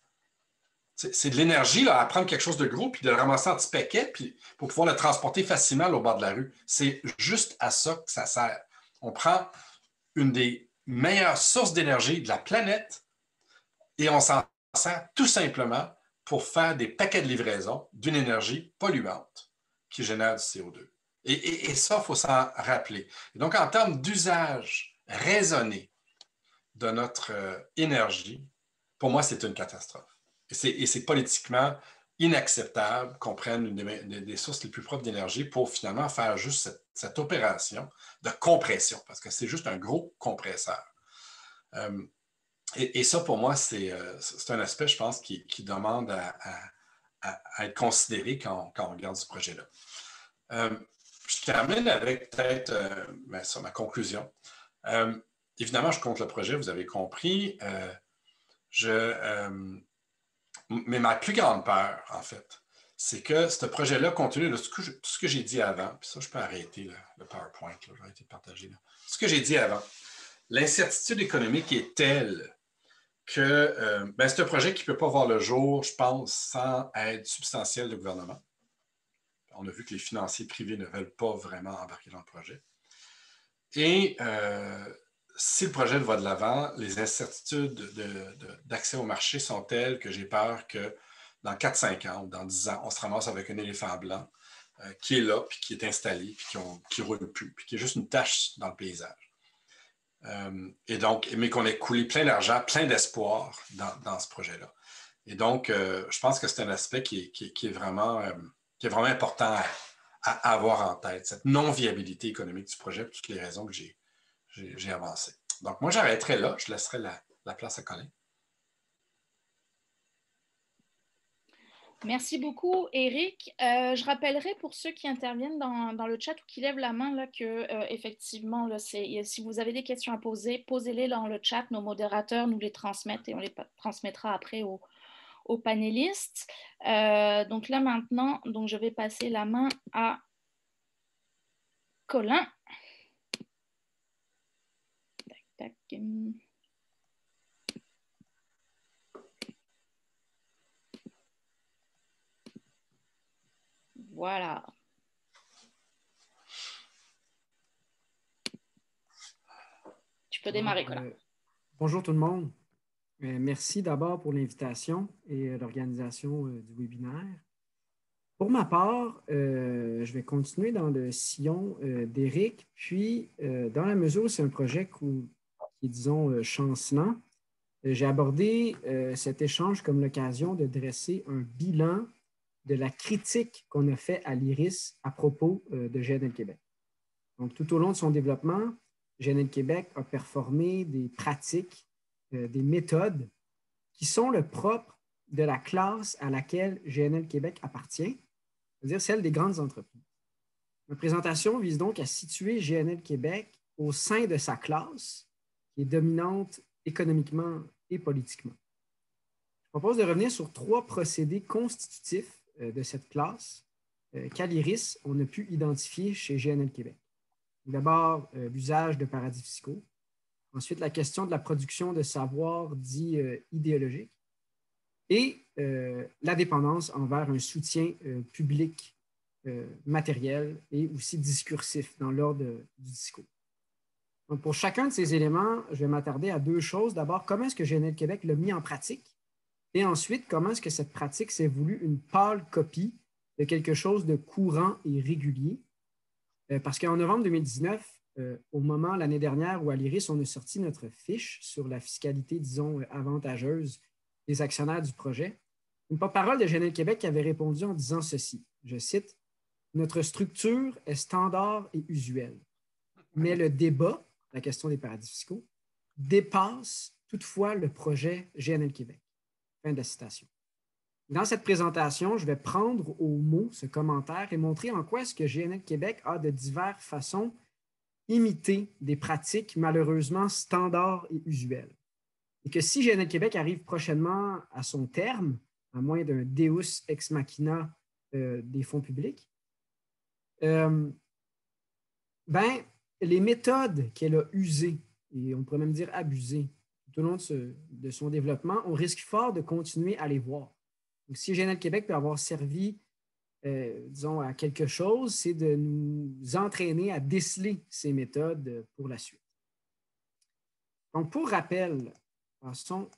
C'est de l'énergie là, à prendre quelque chose de gros puis de le ramasser en petits paquets puis pour pouvoir le transporter facilement là, au bord de la rue. C'est juste à ça que ça sert. On prend une des meilleure source d'énergie de la planète et on s'en sert tout simplement pour faire des paquets de livraison d'une énergie polluante qui génère du CO2. Et ça, il faut s'en rappeler. Et donc, en termes d'usage raisonné de notre énergie, pour moi, c'est une catastrophe. Et c'est politiquement inacceptable qu'on prenne des sources les plus propres d'énergie pour finalement faire juste cette opération de compression, parce que c'est juste un gros compresseur. Et ça, pour moi, c'est un aspect, je pense, qui demande à être considéré quand on regarde ce projet-là. Je termine avec peut-être sur ma conclusion. Évidemment, je compte le projet, vous avez compris. Mais ma plus grande peur, en fait, c'est que ce projet-là, compte tenu de tout ce que j'ai dit avant, puis ça, je peux arrêter le PowerPoint, là, j'ai arrêté de partager. Là. Ce que j'ai dit avant, l'incertitude économique est telle que c'est un projet qui ne peut pas voir le jour, je pense, sans aide substantielle du gouvernement. On a vu que les financiers privés ne veulent pas vraiment embarquer dans le projet. Et si le projet va de l'avant, les incertitudes d'accès au marché sont telles que j'ai peur que dans 4-5 ans ou dans 10 ans, on se ramasse avec un éléphant blanc qui est là, puis qui est installé, puis qui ne roule plus, puis qui est juste une tache dans le paysage. Et donc, mais qu'on ait coulé plein d'argent, plein d'espoir dans ce projet-là. Et donc, je pense que c'est un aspect qui est vraiment important à avoir en tête, cette non-viabilité économique du projet, pour toutes les raisons que j'ai avancées. Donc, moi, j'arrêterai là. Je laisserai la place à Colin. Merci beaucoup, Éric. Je rappellerai pour ceux qui interviennent dans le chat ou qui lèvent la main là, que effectivement, là, si vous avez des questions à poser, posez-les dans le chat. Nos modérateurs nous les transmettent et on les transmettra après aux panélistes. Donc là maintenant, je vais passer la main à Colin. Tac, tac. Voilà. Tu peux démarrer, Colin. Bonjour tout le monde. Merci d'abord pour l'invitation et l'organisation du webinaire. Pour ma part, je vais continuer dans le sillon d'Éric, puis dans la mesure où c'est un projet qui est, disons, chancelant, j'ai abordé cet échange comme l'occasion de dresser un bilan de la critique qu'on a fait à l'IRIS à propos de GNL Québec. Donc, tout au long de son développement, GNL Québec a performé des pratiques, des méthodes qui sont le propre de la classe à laquelle GNL Québec appartient, c'est-à-dire celle des grandes entreprises. Ma présentation vise donc à situer GNL Québec au sein de sa classe, qui est dominante économiquement et politiquement. Je propose de revenir sur 3 procédés constitutifs de cette classe qu'à l'IRIS, on a pu identifier chez GNL Québec. D'abord, l'usage de paradis fiscaux. Ensuite, la question de la production de savoir dit idéologique. Et la dépendance envers un soutien public matériel et aussi discursif dans l'ordre du discours. Donc, pour chacun de ces éléments, je vais m'attarder à 2 choses. D'abord, comment est-ce que GNL Québec l'a mis en pratique? Et ensuite, comment est-ce que cette pratique s'est voulue une pâle copie de quelque chose de courant et régulier? Parce qu'en novembre 2019, au moment, l'année dernière, où à l'IRIS, on a sorti notre fiche sur la fiscalité, disons, avantageuse des actionnaires du projet, une porte-parole de GNL Québec avait répondu en disant ceci, je cite, « Notre structure est standard et usuelle, mais le débat, la question des paradis fiscaux, dépasse toutefois le projet GNL Québec. » Fin de la citation. Dans cette présentation, je vais prendre au mot ce commentaire et montrer en quoi est-ce que GNL Québec a de diverses façons imité des pratiques malheureusement standards et usuelles. Et que si GNL Québec arrive prochainement à son terme, à moins d'un Deus ex machina des fonds publics, les méthodes qu'elle a usées, et on pourrait même dire abusées, tout au long de son développement, on risque fort de continuer à les voir. Donc, si GNL Québec peut avoir servi, disons, à quelque chose, c'est de nous entraîner à déceler ces méthodes pour la suite. Donc, pour rappel, passons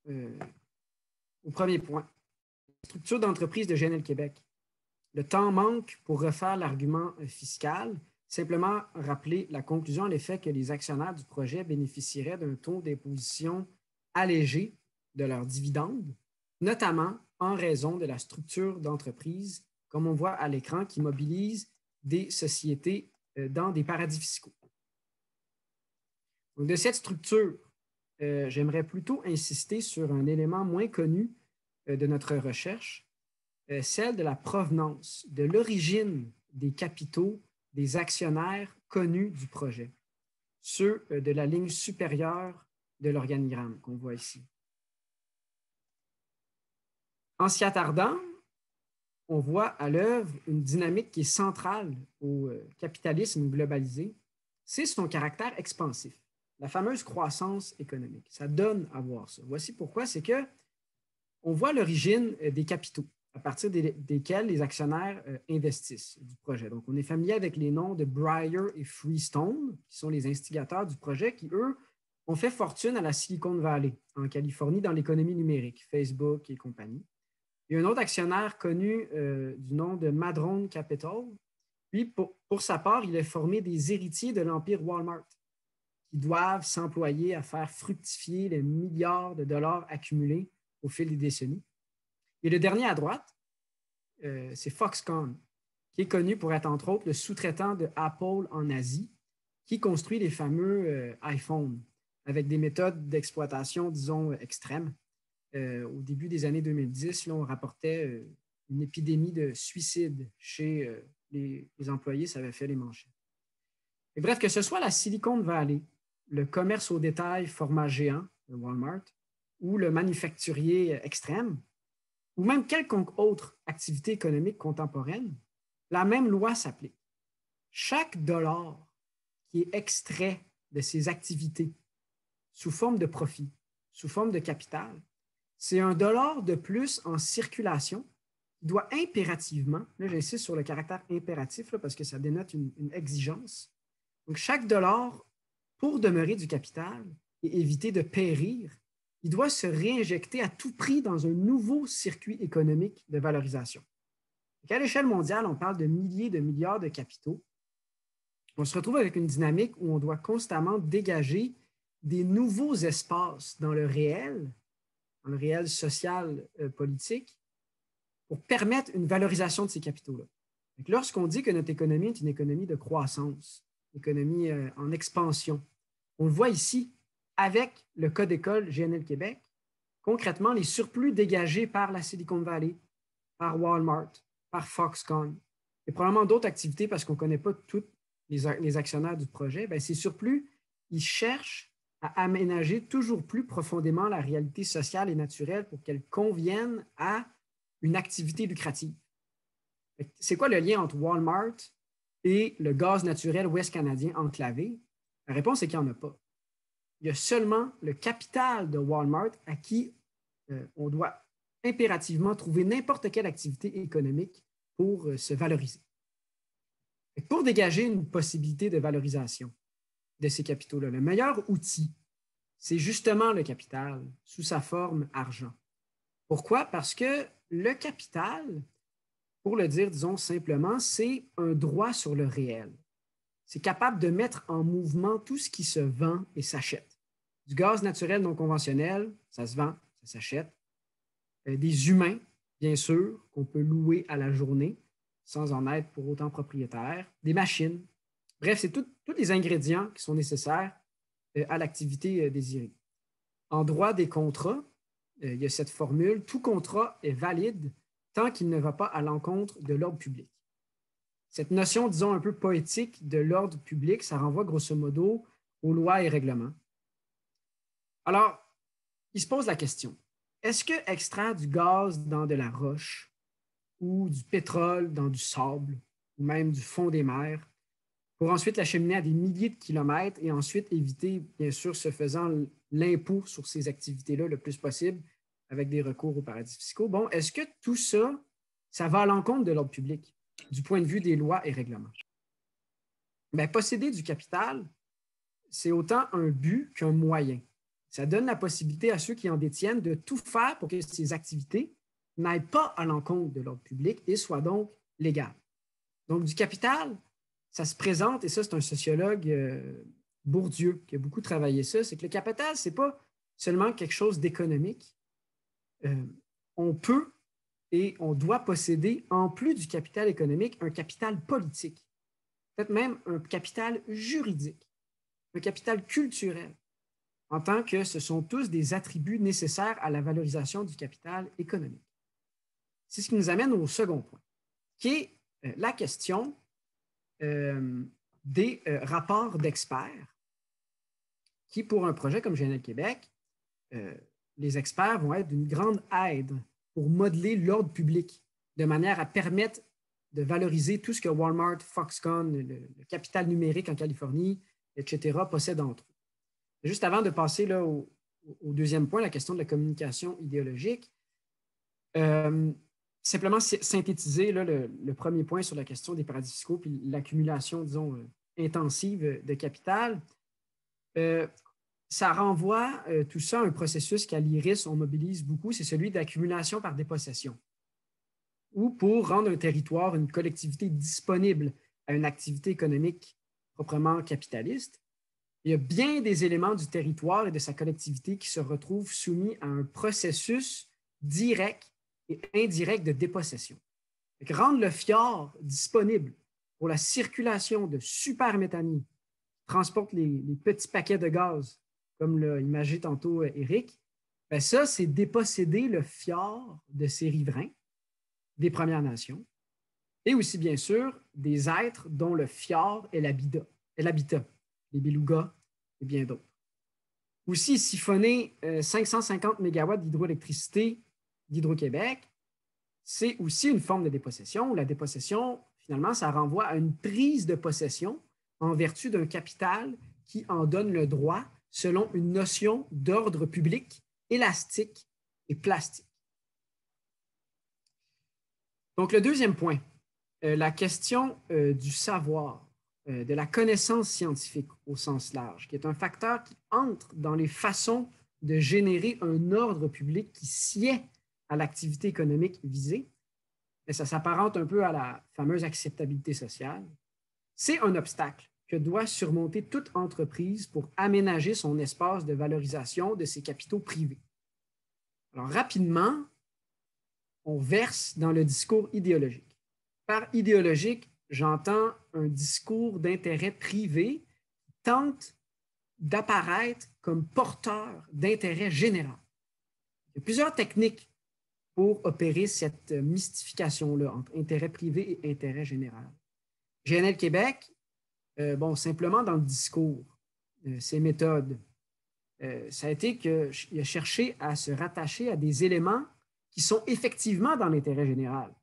au premier point. Structure d'entreprise de GNL Québec. Le temps manque pour refaire l'argument fiscal. Simplement rappeler la conclusion à l'effet que les actionnaires du projet bénéficieraient d'un taux d'imposition allégé de leurs dividendes, notamment en raison de la structure d'entreprise, comme on voit à l'écran, qui mobilise des sociétés dans des paradis fiscaux. Donc, de cette structure, j'aimerais plutôt insister sur un élément moins connu de notre recherche, celle de la provenance, de l'origine des capitaux des actionnaires connus du projet, ceux de la ligne supérieure de l'organigramme qu'on voit ici. En s'y attardant, on voit à l'œuvre une dynamique qui est centrale au capitalisme globalisé, c'est son caractère expansif, la fameuse croissance économique. Ça donne à voir ça. Voici pourquoi, c'est que on voit l'origine des capitaux à partir desquels les actionnaires investissent du projet. Donc, on est familier avec les noms de Breyer et Freestone, qui sont les instigateurs du projet, qui, eux, ont fait fortune à la Silicon Valley, en Californie, dans l'économie numérique, Facebook et compagnie. Il y a un autre actionnaire connu du nom de Madrone Capital. Lui, pour sa part, il a formé des héritiers de l'empire Walmart qui doivent s'employer à faire fructifier les milliards de dollars accumulés au fil des décennies. Et le dernier à droite, c'est Foxconn, qui est connu pour être, entre autres, le sous-traitant de Apple en Asie, qui construit les fameux iPhones avec des méthodes d'exploitation, disons, extrêmes. Au début des années 2010, là, on rapportait une épidémie de suicide chez les employés, ça avait fait les manchettes. Et bref, que ce soit la Silicon Valley, le commerce au détail format géant, le Walmart, ou le manufacturier extrême, ou même quelconque autre activité économique contemporaine, la même loi s'applique. Chaque dollar qui est extrait de ces activités sous forme de profit, sous forme de capital, c'est un dollar de plus en circulation qui doit impérativement, là j'insiste sur le caractère impératif là, parce que ça dénote une exigence. Donc chaque dollar, pour demeurer du capital et éviter de périr, il doit se réinjecter à tout prix dans un nouveau circuit économique de valorisation. Donc, à l'échelle mondiale, on parle de milliers de milliards de capitaux. On se retrouve avec une dynamique où on doit constamment dégager des nouveaux espaces dans le réel social, politique, pour permettre une valorisation de ces capitaux-là. Donc, lorsqu'on dit que notre économie est une économie de croissance, une économie en expansion, on le voit ici avec le Code école GNL Québec, concrètement, les surplus dégagés par la Silicon Valley, par Walmart, par Foxconn, et probablement d'autres activités parce qu'on ne connaît pas tous les actionnaires du projet, bien, ces surplus, ils cherchent à aménager toujours plus profondément la réalité sociale et naturelle pour qu'elle convienne à une activité lucrative. C'est quoi le lien entre Walmart et le gaz naturel ouest canadien enclavé? La réponse est qu'il n'y en a pas. Il y a seulement le capital de Walmart à qui on doit impérativement trouver n'importe quelle activité économique pour se valoriser. Et pour dégager une possibilité de valorisation de ces capitaux-là, le meilleur outil, c'est justement le capital sous sa forme argent. Pourquoi? Parce que le capital, pour le dire, disons simplement, c'est un droit sur le réel. C'est capable de mettre en mouvement tout ce qui se vend et s'achète. Du gaz naturel non conventionnel, ça se vend, ça s'achète. Des humains, bien sûr, qu'on peut louer à la journée sans en être pour autant propriétaire. Des machines. Bref, c'est tous les ingrédients qui sont nécessaires à l'activité désirée. En droit des contrats, il y a cette formule, tout contrat est valide tant qu'il ne va pas à l'encontre de l'ordre public. Cette notion, disons, un peu poétique de l'ordre public, ça renvoie grosso modo aux lois et règlements. Alors, il se pose la question, est-ce que extraire du gaz dans de la roche ou du pétrole dans du sable ou même du fond des mers pour ensuite l'acheminer à des milliers de kilomètres et ensuite éviter, bien sûr, ce faisant, l'impôt sur ces activités-là le plus possible avec des recours aux paradis fiscaux. Bon, est-ce que tout ça, ça va à l'encontre de l'ordre public du point de vue des lois et règlements? Bien, posséder du capital, c'est autant un but qu'un moyen. Ça donne la possibilité à ceux qui en détiennent de tout faire pour que ces activités n'aillent pas à l'encontre de l'ordre public et soient donc légales. Donc, du capital, ça se présente, et ça, c'est un sociologue, Bourdieu, qui a beaucoup travaillé ça, c'est que le capital, ce n'est pas seulement quelque chose d'économique. On peut et on doit posséder, en plus du capital économique, un capital politique, peut-être même un capital juridique, un capital culturel, en tant que ce sont tous des attributs nécessaires à la valorisation du capital économique. C'est ce qui nous amène au second point, qui est la question des rapports d'experts, qui, pour un projet comme GNL Québec, les experts vont être d'une grande aide pour modeler l'ordre public de manière à permettre de valoriser tout ce que Walmart, Foxconn, le capital numérique en Californie, etc., possèdent entre eux. Juste avant de passer là, au deuxième point, la question de la communication idéologique, simplement synthétiser là, le premier point sur la question des paradis fiscaux puis l'accumulation, disons, intensive de capital. Ça renvoie tout ça à un processus qu'à l'IRIS, on mobilise beaucoup, c'est celui d'accumulation par dépossession, ou pour rendre un territoire, une collectivité disponible à une activité économique proprement capitaliste. Il y a bien des éléments du territoire et de sa collectivité qui se retrouvent soumis à un processus direct et indirect de dépossession. Rendre le fjord disponible pour la circulation de superméthaniers qui transportent les petits paquets de gaz, comme l'a imagé tantôt Éric, bien ça, c'est déposséder le fjord de ses riverains, des Premières Nations, et aussi, bien sûr, des êtres dont le fjord est l'habitat, les belugas et bien d'autres. Aussi, siphonner 550 MW d'hydroélectricité d'Hydro-Québec, c'est aussi une forme de dépossession. La dépossession, finalement, ça renvoie à une prise de possession en vertu d'un capital qui en donne le droit selon une notion d'ordre public élastique et plastique. Donc, le deuxième point, la question du savoir, de la connaissance scientifique au sens large, qui est un facteur qui entre dans les façons de générer un ordre public qui sied à l'activité économique visée, mais ça s'apparente un peu à la fameuse acceptabilité sociale. C'est un obstacle que doit surmonter toute entreprise pour aménager son espace de valorisation de ses capitaux privés. Alors, rapidement, on verse dans le discours idéologique. Par idéologique, j'entends un discours d'intérêt privé qui tente d'apparaître comme porteur d'intérêt général. Il y a plusieurs techniques pour opérer cette mystification-là entre intérêt privé et intérêt général. GNL Québec, simplement dans le discours, ses méthodes, ça a été qu'il a cherché à se rattacher à des éléments qui sont effectivement dans l'intérêt général.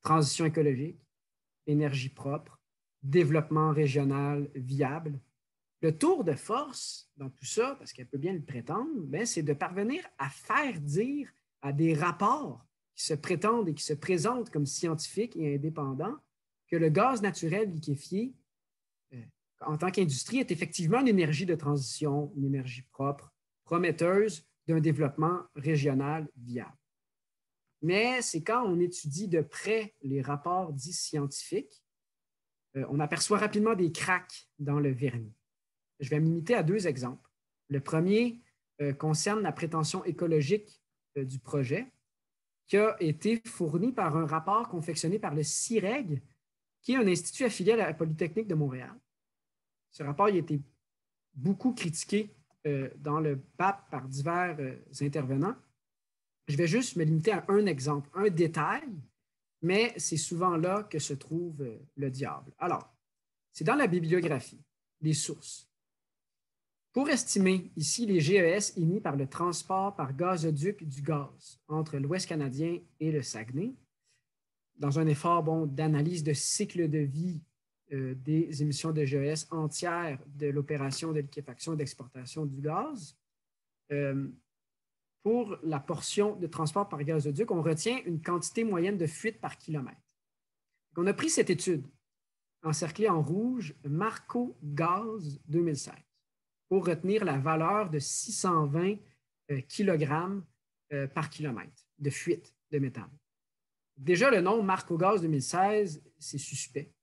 Transition écologique, énergie propre, développement régional viable. Le tour de force dans tout ça, parce qu'elle peut bien le prétendre, c'est de parvenir à faire dire à des rapports qui se prétendent et qui se présentent comme scientifiques et indépendants que le gaz naturel liquéfié, en tant qu'industrie, est effectivement une énergie de transition, une énergie propre, prometteuse d'un développement régional viable. Mais c'est quand on étudie de près les rapports dits scientifiques, on aperçoit rapidement des cracks dans le vernis. Je vais me limiter à deux exemples. Le premier concerne la prétention écologique du projet, qui a été fourni par un rapport confectionné par le CIREG, qui est un institut affilié à la Polytechnique de Montréal. Ce rapport il a été beaucoup critiqué dans le PAP par divers intervenants. Je vais juste me limiter à un exemple, un détail, mais c'est souvent là que se trouve le diable. Alors, c'est dans la bibliographie, les sources. Pour estimer ici les GES émis par le transport par gazoduc du gaz entre l'Ouest canadien et le Saguenay, dans un effort d'analyse de cycle de vie des émissions de GES entières de l'opération de liquéfaction et d'exportation du gaz, pour la portion de transport par gazoduc, on retient une quantité moyenne de fuite par kilomètre. On a pris cette étude, encerclée en rouge, Marco Gaz 2016. pour retenir la valeur de 620 kg par kilomètre de fuite de méthane. Déjà, le nom marque au gaz 2016, c'est suspect.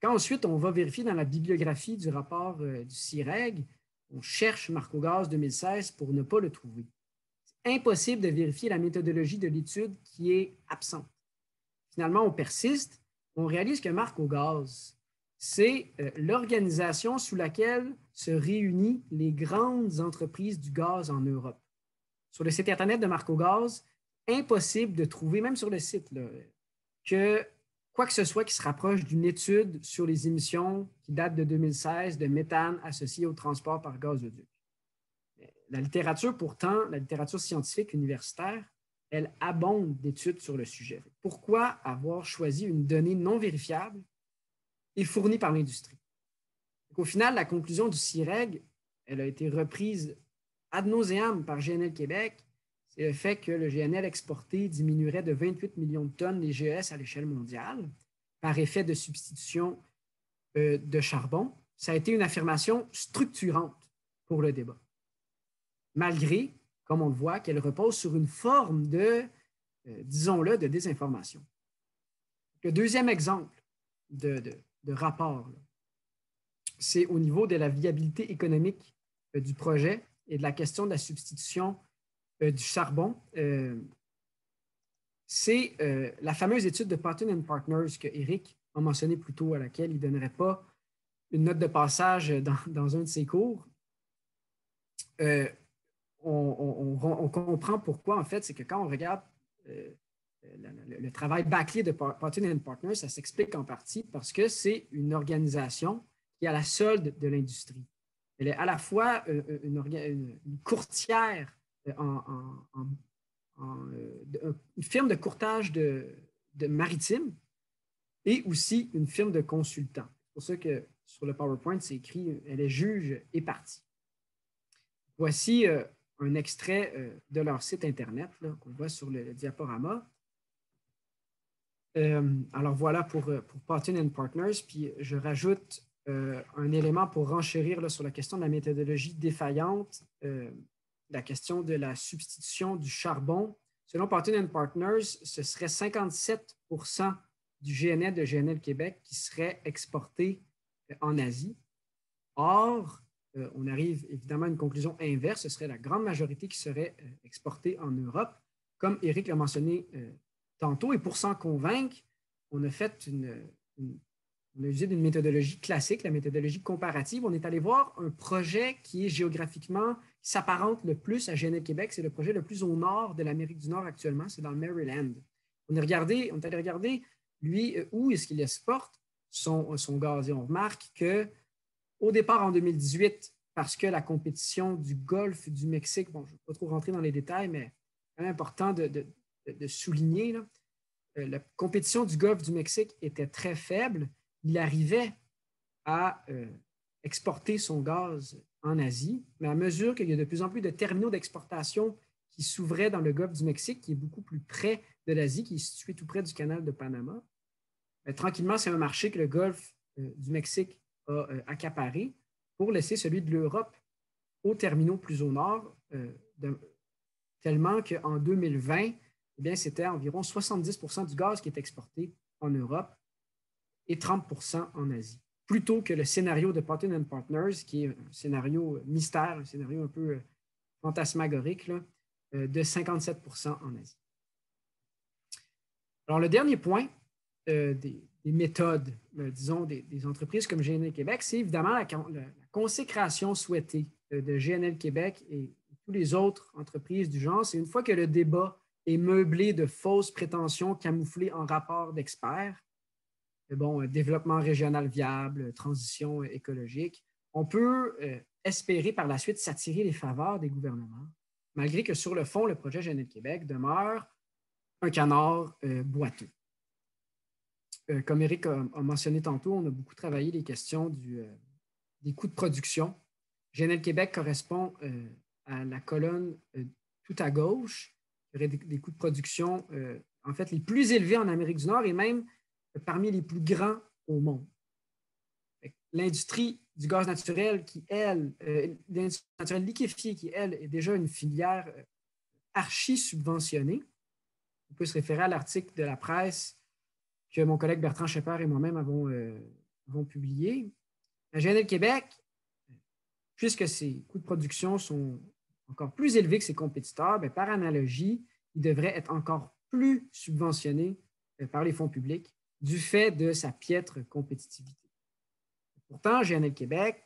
Quand ensuite on va vérifier dans la bibliographie du rapport du CIREG, on cherche marque au gaz 2016 pour ne pas le trouver. C'est impossible de vérifier la méthodologie de l'étude qui est absente. Finalement, on persiste, on réalise que marque au gaz, c'est l'organisation sous laquelle se réunissent les grandes entreprises du gaz en Europe. Sur le site Internet de Marque au gaz, impossible de trouver, même sur le site, là, que quoi que ce soit qui se rapproche d'une étude sur les émissions qui date de 2016 de méthane associé au transport par gazoduc. La littérature, pourtant, la littérature scientifique universitaire, elle abonde d'études sur le sujet. Pourquoi avoir choisi une donnée non vérifiable et fournie par l'industrie? Au final, la conclusion du CIREG, elle a été reprise ad nauseam par GNL Québec, c'est le fait que le GNL exporté diminuerait de 28 millions de tonnes les GES à l'échelle mondiale par effet de substitution de charbon. Ça a été une affirmation structurante pour le débat, malgré, comme on le voit, qu'elle repose sur une forme de, disons-le, de désinformation. Le deuxième exemple de rapport, c'est au niveau de la viabilité économique du projet et de la question de la substitution du charbon. C'est la fameuse étude de Patten & Partners que Éric a mentionné plus tôt, à laquelle il ne donnerait pas une note de passage dans un de ses cours. On comprend pourquoi, en fait, c'est que quand on regarde le travail bâclé de Patten & Partners, ça s'explique en partie parce que c'est une organisation qui est à la solde de l'industrie. Elle est à la fois une courtière, une firme de courtage de maritime et aussi une firme de consultants. C'est pour ça que sur le PowerPoint, c'est écrit « Elle est juge et partie ». Voici un extrait de leur site Internet qu'on voit sur le diaporama. Alors voilà pour Patten & Partners, puis je rajoute un élément pour renchérir là, sur la question de la méthodologie défaillante, la question de la substitution du charbon. Selon Patten & Partners, ce serait 57% du GNL de GNL Québec qui serait exporté en Asie. Or, on arrive évidemment à une conclusion inverse, ce serait la grande majorité qui serait exportée en Europe, comme Éric l'a mentionné tantôt. Et pour s'en convaincre, on a fait on a usé d'une méthodologie classique, la méthodologie comparative. On est allé voir un projet qui est géographiquement, qui s'apparente le plus à GNL Québec. C'est le projet le plus au nord de l'Amérique du Nord actuellement, c'est dans le Maryland. On est allé regarder, lui, où est-ce qu'il exporte son gaz. Et on remarque qu'au départ, en 2018, parce que la compétition du Golfe du Mexique, bon, je ne vais pas trop rentrer dans les détails, mais c'est quand même important de souligner, là, la compétition du Golfe du Mexique était très faible. Il arrivait à exporter son gaz en Asie, mais à mesure qu'il y a de plus en plus de terminaux d'exportation qui s'ouvraient dans le Golfe du Mexique, qui est beaucoup plus près de l'Asie, qui est situé tout près du canal de Panama, tranquillement, c'est un marché que le Golfe du Mexique a accaparé pour laisser celui de l'Europe aux terminaux plus au nord, tellement qu'en 2020, eh bien, c'était environ 70% du gaz qui est exporté en Europe et 30% en Asie, plutôt que le scénario de Patten & Partners, qui est un scénario mystère, un scénario un peu fantasmagorique, là, de 57% en Asie. Alors, le dernier point des méthodes, disons, des entreprises comme GNL Québec, c'est évidemment la consécration souhaitée de GNL Québec et toutes les autres entreprises du genre. C'est une fois que le débat est meublé de fausses prétentions camouflées en rapports d'experts, bon, développement régional viable, transition écologique, on peut espérer par la suite s'attirer les faveurs des gouvernements, malgré que sur le fond, le projet GNL Québec demeure un canard boiteux. Comme Éric a mentionné tantôt, on a beaucoup travaillé les questions des coûts de production. GNL Québec correspond à la colonne tout à gauche, qui aurait des coûts de production en fait les plus élevés en Amérique du Nord et même parmi les plus grands au monde. l'industrie du gaz naturel l'industrie naturelle liquéfiée qui, elle, est déjà une filière archi-subventionnée. On peut se référer à l'article de la presse que mon collègue Bertrand Schepper et moi-même avons publié. À GNL Québec, puisque ses coûts de production sont encore plus élevés que ses compétiteurs, bien, par analogie, il devrait être encore plus subventionné par les fonds publics du fait de sa piètre compétitivité. Pourtant, GNL Québec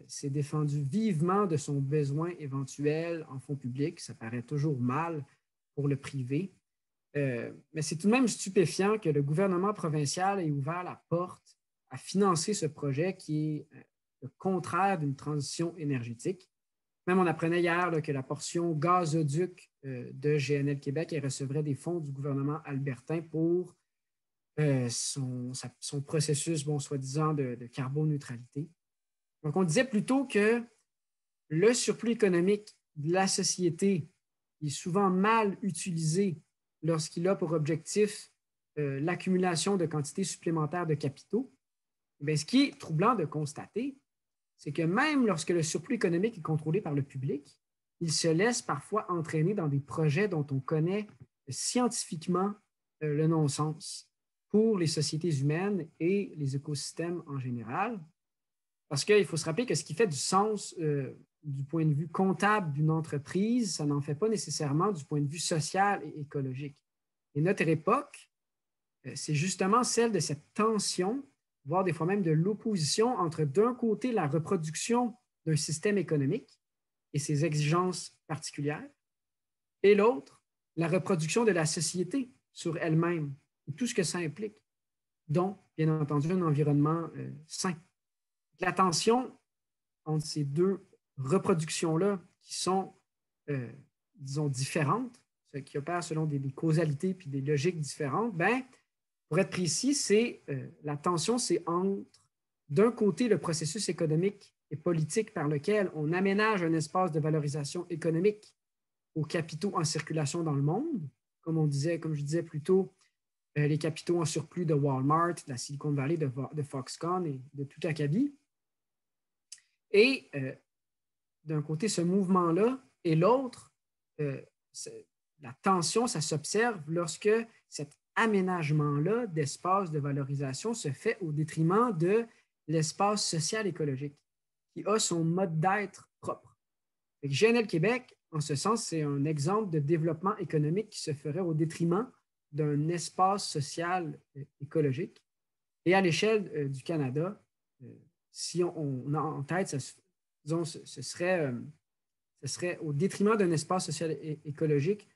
s'est défendu vivement de son besoin éventuel en fonds publics. Ça paraît toujours mal pour le privé. Mais c'est tout de même stupéfiant que le gouvernement provincial ait ouvert la porte à financer ce projet qui est le contraire d'une transition énergétique. Même on apprenait hier là, que la portion gazoduc de GNL Québec recevrait des fonds du gouvernement albertain pour son processus, soi-disant, de carboneutralité. Donc, on disait plutôt que le surplus économique de la société est souvent mal utilisé lorsqu'il a pour objectif l'accumulation de quantités supplémentaires de capitaux. Bien, ce qui est troublant de constater, c'est que même lorsque le surplus économique est contrôlé par le public, il se laisse parfois entraîner dans des projets dont on connaît scientifiquement le non-sens pour les sociétés humaines et les écosystèmes en général. Parce qu'il faut se rappeler que ce qui fait du sens du point de vue comptable d'une entreprise, ça n'en fait pas nécessairement du point de vue social et écologique. Et notre époque, c'est justement celle de cette tension, voire des fois même de l'opposition entre d'un côté la reproduction d'un système économique et ses exigences particulières, et l'autre, la reproduction de la société sur elle-même et tout ce que ça implique, dont, bien entendu, un environnement sain. La tension entre ces deux reproductions-là qui sont, disons, différentes, qui opèrent selon des causalités puis des logiques différentes, bien, pour être précis, la tension, c'est entre, d'un côté, le processus économique et politique par lequel on aménage un espace de valorisation économique aux capitaux en circulation dans le monde, comme je disais plus tôt, les capitaux en surplus de Walmart, de la Silicon Valley, de Foxconn et de tout acabit. Et d'un côté, ce mouvement-là, et l'autre, la tension, ça s'observe lorsque cet aménagement-là d'espace de valorisation se fait au détriment de l'espace social écologique, qui a son mode d'être propre. GNL Québec, en ce sens, c'est un exemple de développement économique qui se ferait au détriment d'un espace social écologique. Et à l'échelle du Canada, si on a en tête, disons, ce serait au détriment d'un espace social écologique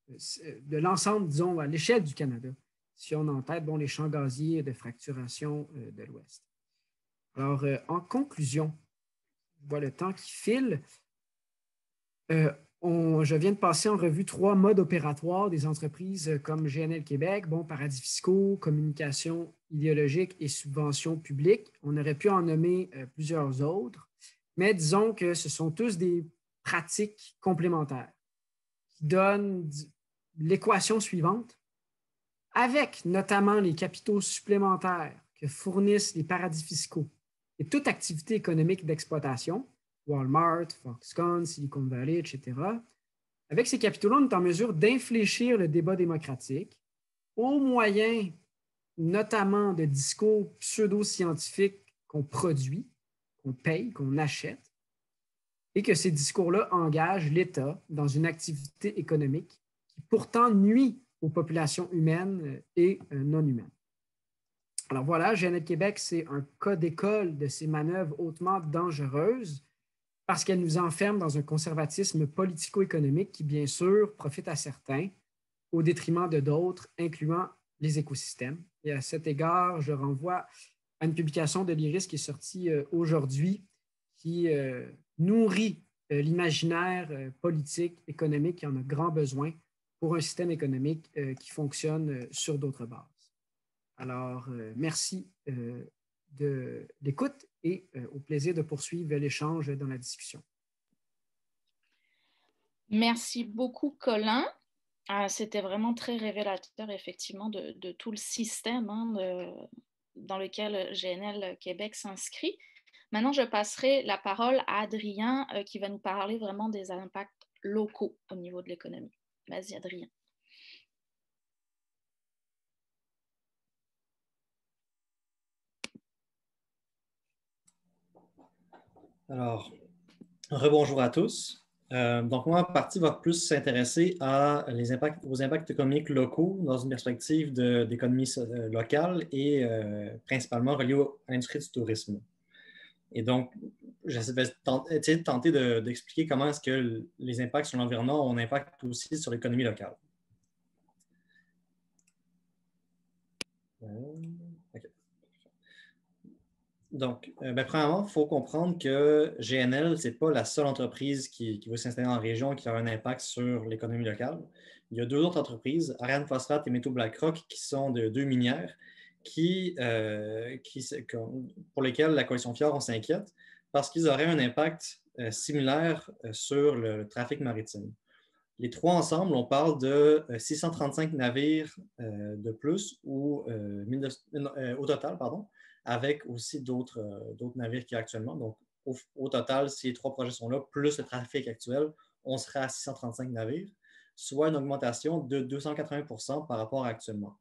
de l'ensemble, disons, à l'échelle du Canada, si on a en tête les champs gaziers de fracturation de l'Ouest. Alors, en conclusion, je vois le temps qui file. Je viens de passer en revue 3 modes opératoires des entreprises comme GNL Québec, paradis fiscaux, communication idéologique et subventions publiques. On aurait pu en nommer plusieurs autres, mais disons que ce sont tous des pratiques complémentaires qui donnent l'équation suivante, avec notamment les capitaux supplémentaires que fournissent les paradis fiscaux et toute activité économique d'exploitation, Walmart, Foxconn, Silicon Valley, etc. Avec ces capitaux-là, on est en mesure d'infléchir le débat démocratique au moyen notamment de discours pseudo-scientifiques qu'on produit, qu'on paye, qu'on achète, et que ces discours-là engagent l'État dans une activité économique qui pourtant nuit aux populations humaines et non humaines. Alors voilà, GNL Québec, c'est un cas d'école de ces manœuvres hautement dangereuses parce qu'elles nous enferment dans un conservatisme politico-économique qui, bien sûr, profite à certains au détriment de d'autres, incluant les écosystèmes. Et à cet égard, je renvoie à une publication de l'IRIS qui est sortie aujourd'hui, qui nourrit l'imaginaire politique, économique qui en a grand besoin pour un système économique qui fonctionne sur d'autres bases. Alors, merci de l'écoute et au plaisir de poursuivre l'échange dans la discussion. Merci beaucoup, Colin. C'était vraiment très révélateur, effectivement, de tout le système dans lequel GNL Québec s'inscrit. Maintenant, je passerai la parole à Adrien qui va nous parler vraiment des impacts locaux au niveau de l'économie. Vas-y, Adrien. Alors, rebonjour à tous. Donc, moi, ma partie va plus s'intéresser aux impacts économiques locaux dans une perspective d'économie locale et principalement reliée à l'industrie du tourisme. Et donc, j'essaie de tenter d'expliquer comment est-ce que les impacts sur l'environnement ont un impact aussi sur l'économie locale. Okay. Donc, premièrement, il faut comprendre que GNL, ce n'est pas la seule entreprise qui veut s'installer en région et qui a un impact sur l'économie locale. Il y a deux autres entreprises, Ariane Phosphate et Métaux Blackrock, qui sont deux minières pour lesquelles la Coalition Fjord, on s'inquiète parce qu'ils auraient un impact similaire sur le trafic maritime. Les trois ensemble, on parle de 635 navires de plus au total, pardon, avec aussi d'autres navires qu'il y a actuellement. Donc, au total, si les trois projets sont là, plus le trafic actuel, on serait à 635 navires, soit une augmentation de 280 % par rapport à actuellement.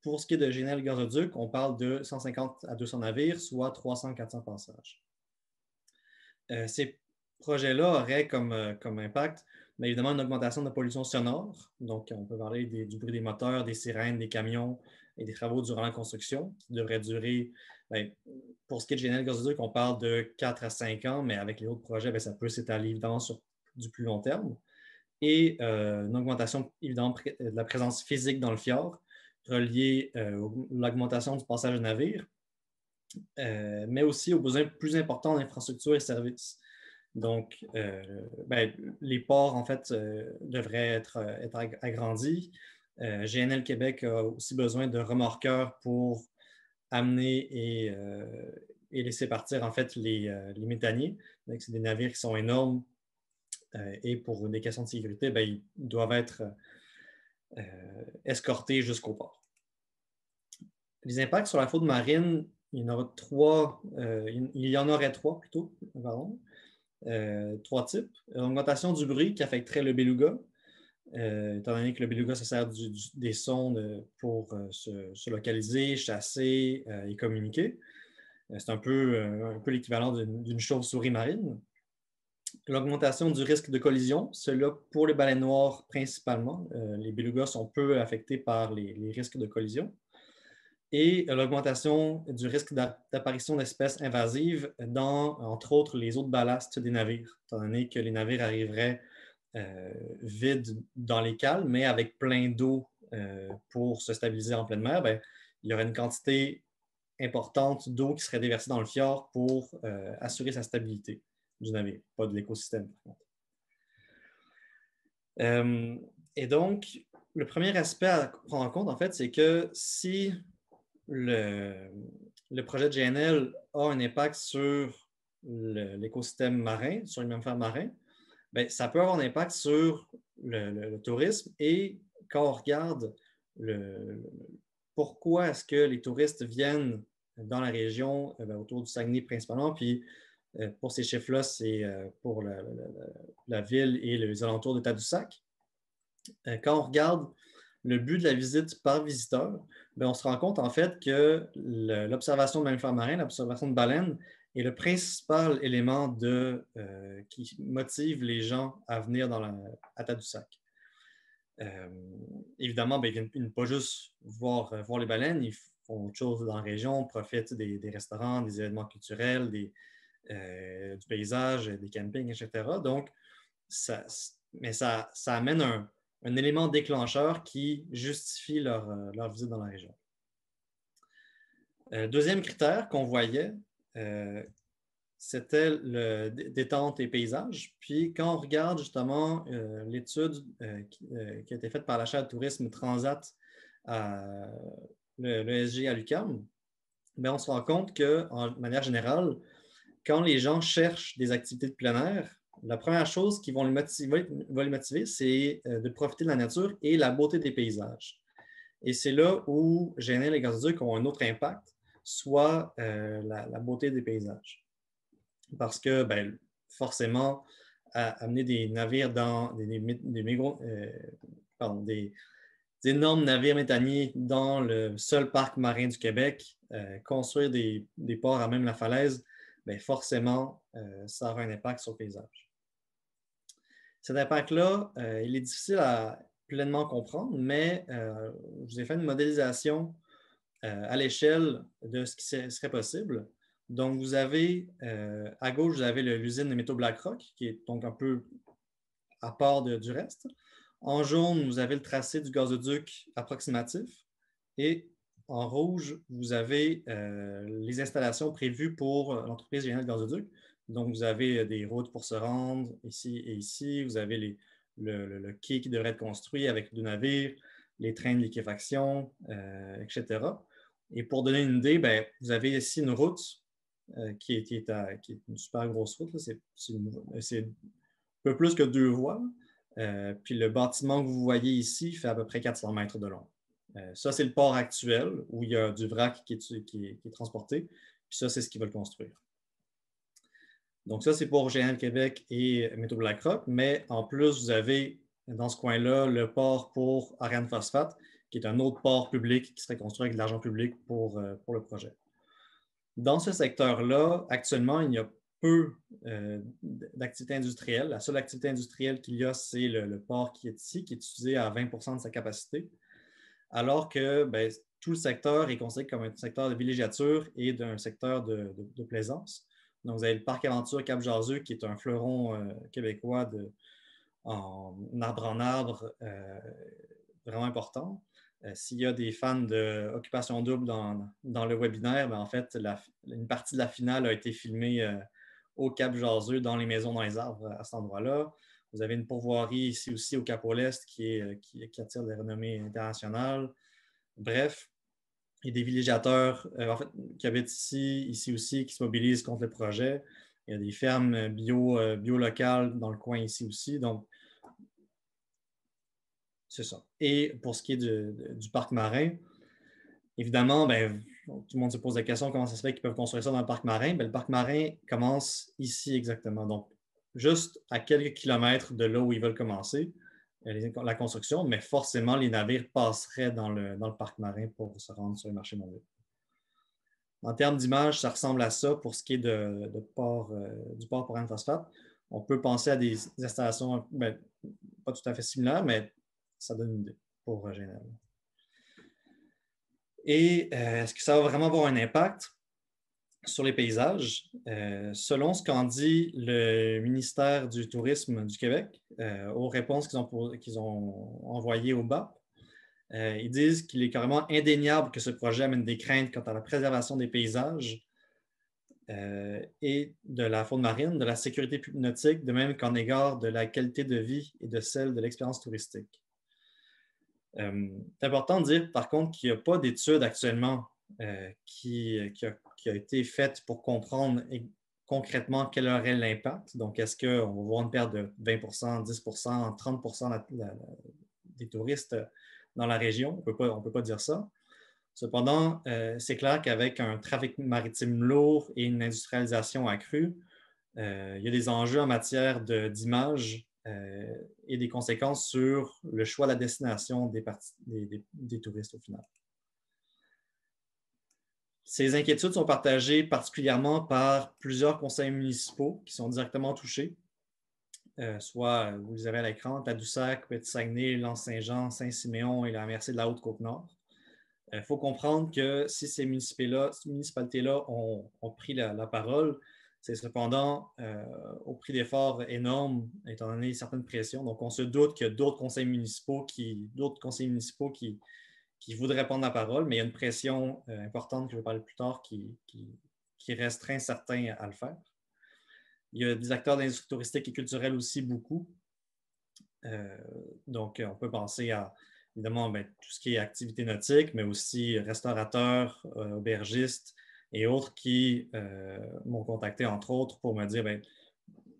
Pour ce qui est de GNL Gazoduc, on parle de 150 à 200 navires, soit 300-400 passages. Ces projets-là auraient comme impact, mais évidemment, une augmentation de la pollution sonore. Donc, on peut parler du bruit des moteurs, des sirènes, des camions et des travaux durant la construction qui devraient durer, pour ce qui est de GNL Gazoduc, on parle de 4 à 5 ans, mais avec les autres projets, ça peut s'étaler évidemment sur du plus long terme. Et une augmentation évidemment de la présence physique dans le fjord, reliée à l'augmentation du passage de navires, mais aussi aux besoins plus importants d'infrastructures et services. Donc, les ports, en fait, devraient être agrandis. GNL Québec a aussi besoin de remorqueurs pour amener et laisser partir, en fait, les méthaniers. C'est des navires qui sont énormes et pour des questions de sécurité, ils doivent être escortés jusqu'au port. Les impacts sur la faune marine, il y en aurait trois plutôt, pardon. Trois types. L'augmentation du bruit qui affecterait le beluga, étant donné que le beluga se sert des sondes pour se localiser, chasser et communiquer. C'est un peu l'équivalent d'une chauve-souris marine. L'augmentation du risque de collision, cela pour les baleines noires principalement. Les belugas sont peu affectés par les risques de collision. Et l'augmentation du risque d'apparition d'espèces invasives dans, entre autres, les eaux de ballast des navires, étant donné que les navires arriveraient vides dans les cales, mais avec plein d'eau pour se stabiliser en pleine mer, il y aurait une quantité importante d'eau qui serait déversée dans le fjord pour assurer sa stabilité du navire, pas de l'écosystème, par contre. Et donc, le premier aspect à prendre en compte, en fait, c'est que si le projet de GNL a un impact sur l'écosystème marin, sur les mammifères marins, ça peut avoir un impact sur le tourisme. Et quand on regarde pourquoi est-ce que les touristes viennent dans la région, autour du Saguenay principalement, puis pour ces chiffres-là, c'est pour la ville et les alentours de Tadoussac. Quand on regarde le but de la visite par visiteur, on se rend compte en fait que l'observation de mammifères marins, l'observation de baleines est le principal élément qui motive les gens à venir à Tadoussac. Évidemment, ils ne viennent pas juste voir les baleines, ils font autre chose dans la région, profitent des restaurants, des événements culturels, du paysage, des campings, etc. Donc, ça amène un élément déclencheur qui justifie leur visite dans la région. Deuxième critère qu'on voyait, c'était le détente et paysage. Puis quand on regarde justement l'étude qui a été faite par la chaire de tourisme Transat l'ESG à l'UQAM, on se rend compte qu'en manière générale, quand les gens cherchent des activités de plein air, la première chose qui va les motiver, c'est de profiter de la nature et la beauté des paysages. Et c'est là où GNL et Gazoduc ont un autre impact, soit la beauté des paysages. Parce que, forcément, amener des navires dans des énormes navires méthaniers dans le seul parc marin du Québec, construire des ports à même la falaise, forcément, ça aura un impact sur le paysage. Cet impact-là, il est difficile à pleinement comprendre, mais je vous ai fait une modélisation à l'échelle de ce qui serait possible. Donc, vous avez, à gauche, vous avez l'usine de métaux BlackRock, qui est donc un peu à part du reste. En jaune, vous avez le tracé du gazoduc approximatif. Et en rouge, vous avez les installations prévues pour l'entreprise GNL Gazoduc. Donc, vous avez des routes pour se rendre ici et ici. Vous avez le quai qui devrait être construit avec 2 navires, les trains de liquéfaction, etc. Et pour donner une idée, vous avez ici une route qui est une super grosse route. C'est un peu plus que 2 voies. Puis le bâtiment que vous voyez ici fait à peu près 400 mètres de long. Ça, c'est le port actuel où il y a du vrac qui est transporté. Puis ça, c'est ce qu'ils veulent construire. Donc ça, c'est pour GNL Québec et Métaux BlackRock. Mais en plus, vous avez dans ce coin-là le port pour Ariane Phosphate, qui est un autre port public qui serait construit avec de l'argent public pour le projet. Dans ce secteur-là, actuellement, il y a peu d'activités industrielles. La seule activité industrielle qu'il y a, c'est le port qui est ici, qui est utilisé à 20 % de sa capacité, alors que tout le secteur est considéré comme un secteur de villégiature et d'un secteur de plaisance. Donc, vous avez le Parc Aventure Cap-Jaseux, qui est un fleuron québécois en arbre, vraiment important. S'il y a des fans d'Occupation Double dans le webinaire, en fait, une partie de la finale a été filmée au Cap-Jaseux, dans les maisons, dans les arbres, à cet endroit-là. Vous avez une pourvoirie ici aussi au Cap-Ouest qui attire des renommées internationales. Bref, il y a des villégiateurs qui habitent ici aussi, qui se mobilisent contre le projet. Il y a des fermes bio locales dans le coin ici aussi. Donc, c'est ça. Et pour ce qui est du parc marin, évidemment, tout le monde se pose la question comment ça se fait qu'ils peuvent construire ça dans le parc marin. Le parc marin commence ici exactement. Donc, juste à quelques kilomètres de là où ils veulent commencer la construction, mais forcément, les navires passeraient dans le parc marin pour se rendre sur le marché mondial. En termes d'image, ça ressemble à ça pour ce qui est du port pour Ariane Phosphate. On peut penser à des installations pas tout à fait similaires, mais ça donne une idée pour GNL. Et est-ce que ça va vraiment avoir un impact sur les paysages? Selon ce qu'en dit le ministère du Tourisme du Québec, aux réponses qu'ils ont envoyées au BAP, ils disent qu'il est carrément indéniable que ce projet amène des craintes quant à la préservation des paysages et de la faune marine, de la sécurité nautique, de même qu'en égard de la qualité de vie et de celle de l'expérience touristique. C'est important de dire, par contre, qu'il n'y a pas d'étude actuellement qui a été faite pour comprendre concrètement quel aurait l'impact. Donc, est-ce qu'on va voir une perte de 20 %, 10 %, 30 % des touristes dans la région? On ne peut pas dire ça. Cependant, c'est clair qu'avec un trafic maritime lourd et une industrialisation accrue, il y a des enjeux en matière d'image et des conséquences sur le choix de la destination des touristes au final. Ces inquiétudes sont partagées particulièrement par plusieurs conseils municipaux qui sont directement touchés, soit, vous les avez à l'écran, Tadoussac, Petit-Saguenay, L'Anse-Saint-Jean, Saint-Siméon et la MRC de la Haute-Côte-Nord. Il faut comprendre que si ces municipalités-là ont pris la parole, c'est cependant au prix d'efforts énormes, étant donné certaines pressions. Donc, on se doute qu'il y a d'autres conseils municipaux qui voudraient prendre la parole, mais il y a une pression importante que je vais parler plus tard qui restreint certains à le faire. Il y a des acteurs d'industrie touristique et culturelle aussi beaucoup. Donc, on peut penser à, évidemment, tout ce qui est activité nautique, mais aussi restaurateurs, aubergistes, et autres qui m'ont contacté, entre autres, pour me dire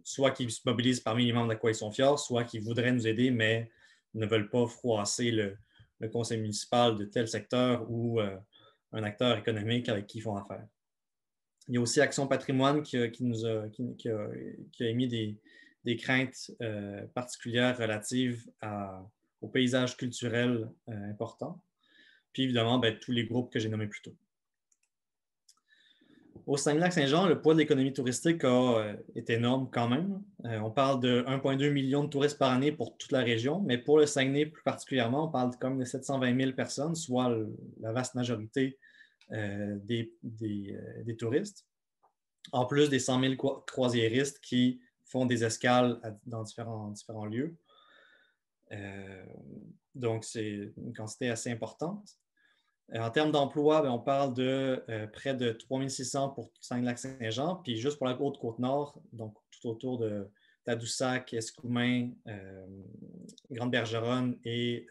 soit qu'ils se mobilisent parmi les membres de la Coalition Fjord, soit qu'ils voudraient nous aider, mais ne veulent pas froisser le conseil municipal de tel secteur ou un acteur économique avec qui ils font affaire. Il y a aussi Action Patrimoine qui a émis des craintes particulières relatives au paysage culturel important. Puis évidemment, tous les groupes que j'ai nommés plus tôt. Au Saguenay-Lac-Saint-Jean, le poids de l'économie touristique est énorme quand même. On parle de 1,2 million de touristes par année pour toute la région, mais pour le Saguenay plus particulièrement, on parle quand même de 720 000 personnes, soit la vaste majorité des touristes, en plus des 100 000 croisiéristes qui font des escales dans différents lieux. Donc, c'est une quantité assez importante. En termes d'emploi, on parle de près de 3 600 pour Saguenay-Lac-Saint-Jean, puis juste pour la Haute-Côte-Nord, donc tout autour de Tadoussac, Escoumins, Grande-Bergeronne et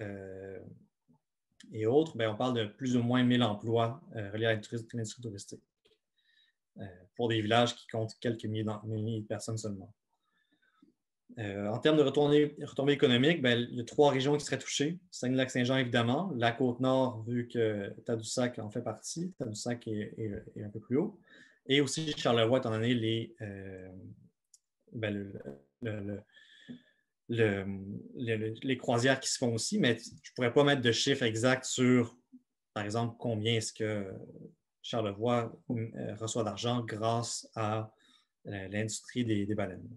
autres, on parle de plus ou moins 1000 emplois reliés à l'industrie touristique pour des villages qui comptent quelques milliers de personnes seulement. En termes de retombées économiques, il y a 3 régions qui seraient touchées. Saguenay-Lac-Saint-Jean, évidemment. La Côte-Nord, vu que Tadoussac en fait partie. Tadoussac est un peu plus haut. Et aussi Charlevoix, étant donné les croisières qui se font aussi. Mais je ne pourrais pas mettre de chiffre exact sur, par exemple, combien est-ce que Charlevoix reçoit d'argent grâce à l'industrie des baleines.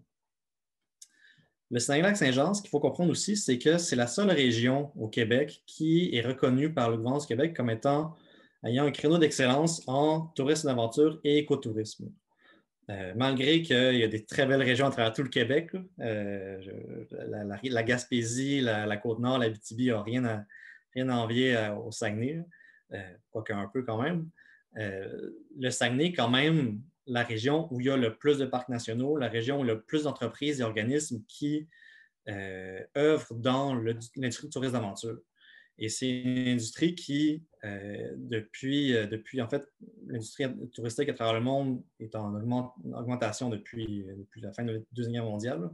Le Saguenay-Lac-Saint-Jean, ce qu'il faut comprendre aussi, c'est que c'est la seule région au Québec qui est reconnue par le gouvernement du Québec comme ayant un créneau d'excellence en tourisme d'aventure et écotourisme. Malgré qu'il y a des très belles régions à travers tout le Québec, la Gaspésie, la Côte-Nord, la Abitibi n'ont rien à envier au Saguenay, quoique un peu quand même. Le Saguenay, quand même, la région où il y a le plus de parcs nationaux, la région où il y a le plus d'entreprises et organismes qui œuvrent dans l'industrie du tourisme d'aventure. Et c'est une industrie qui, depuis en fait, l'industrie touristique à travers le monde est en augmentation depuis la fin de la Deuxième Guerre mondiale.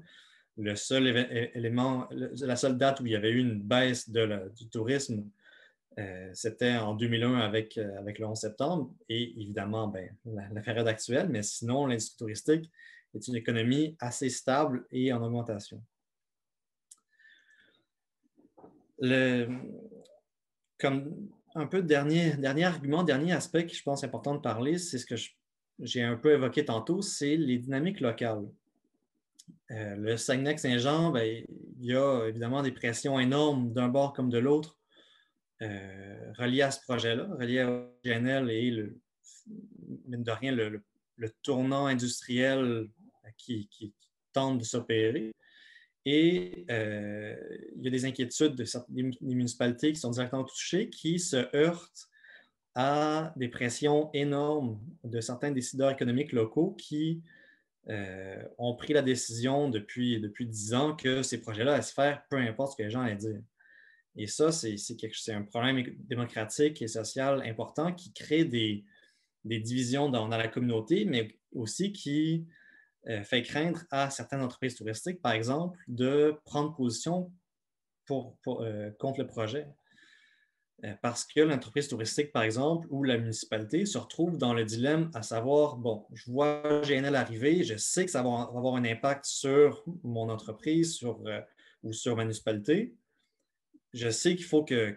La seule date où il y avait eu une baisse du tourisme, c'était en 2001 avec le 11 septembre et évidemment la période actuelle, mais sinon l'industrie touristique est une économie assez stable et en augmentation. Comme un peu dernier argument, dernier aspect que je pense important de parler, c'est ce que j'ai un peu évoqué tantôt, c'est les dynamiques locales. Le Saguenay-Saint-Jean, il y a évidemment des pressions énormes d'un bord comme de l'autre reliées à ce projet-là, reliées au GNL et mine de rien, le tournant industriel qui tente de s'opérer. Et il y a des inquiétudes des municipalités qui sont directement touchées, qui se heurtent à des pressions énormes de certains décideurs économiques locaux qui ont pris la décision depuis 10 ans que ces projets-là allaient se faire, peu importe ce que les gens allaient dire. Et ça, c'est un problème démocratique et social important qui crée des divisions dans la communauté, mais aussi qui fait craindre à certaines entreprises touristiques, par exemple, de prendre position contre le projet. Parce que l'entreprise touristique, par exemple, ou la municipalité se retrouve dans le dilemme à savoir, bon, je vois GNL arriver, je sais que ça va avoir un impact sur mon entreprise ou sur ma municipalité. Je sais qu'il faut que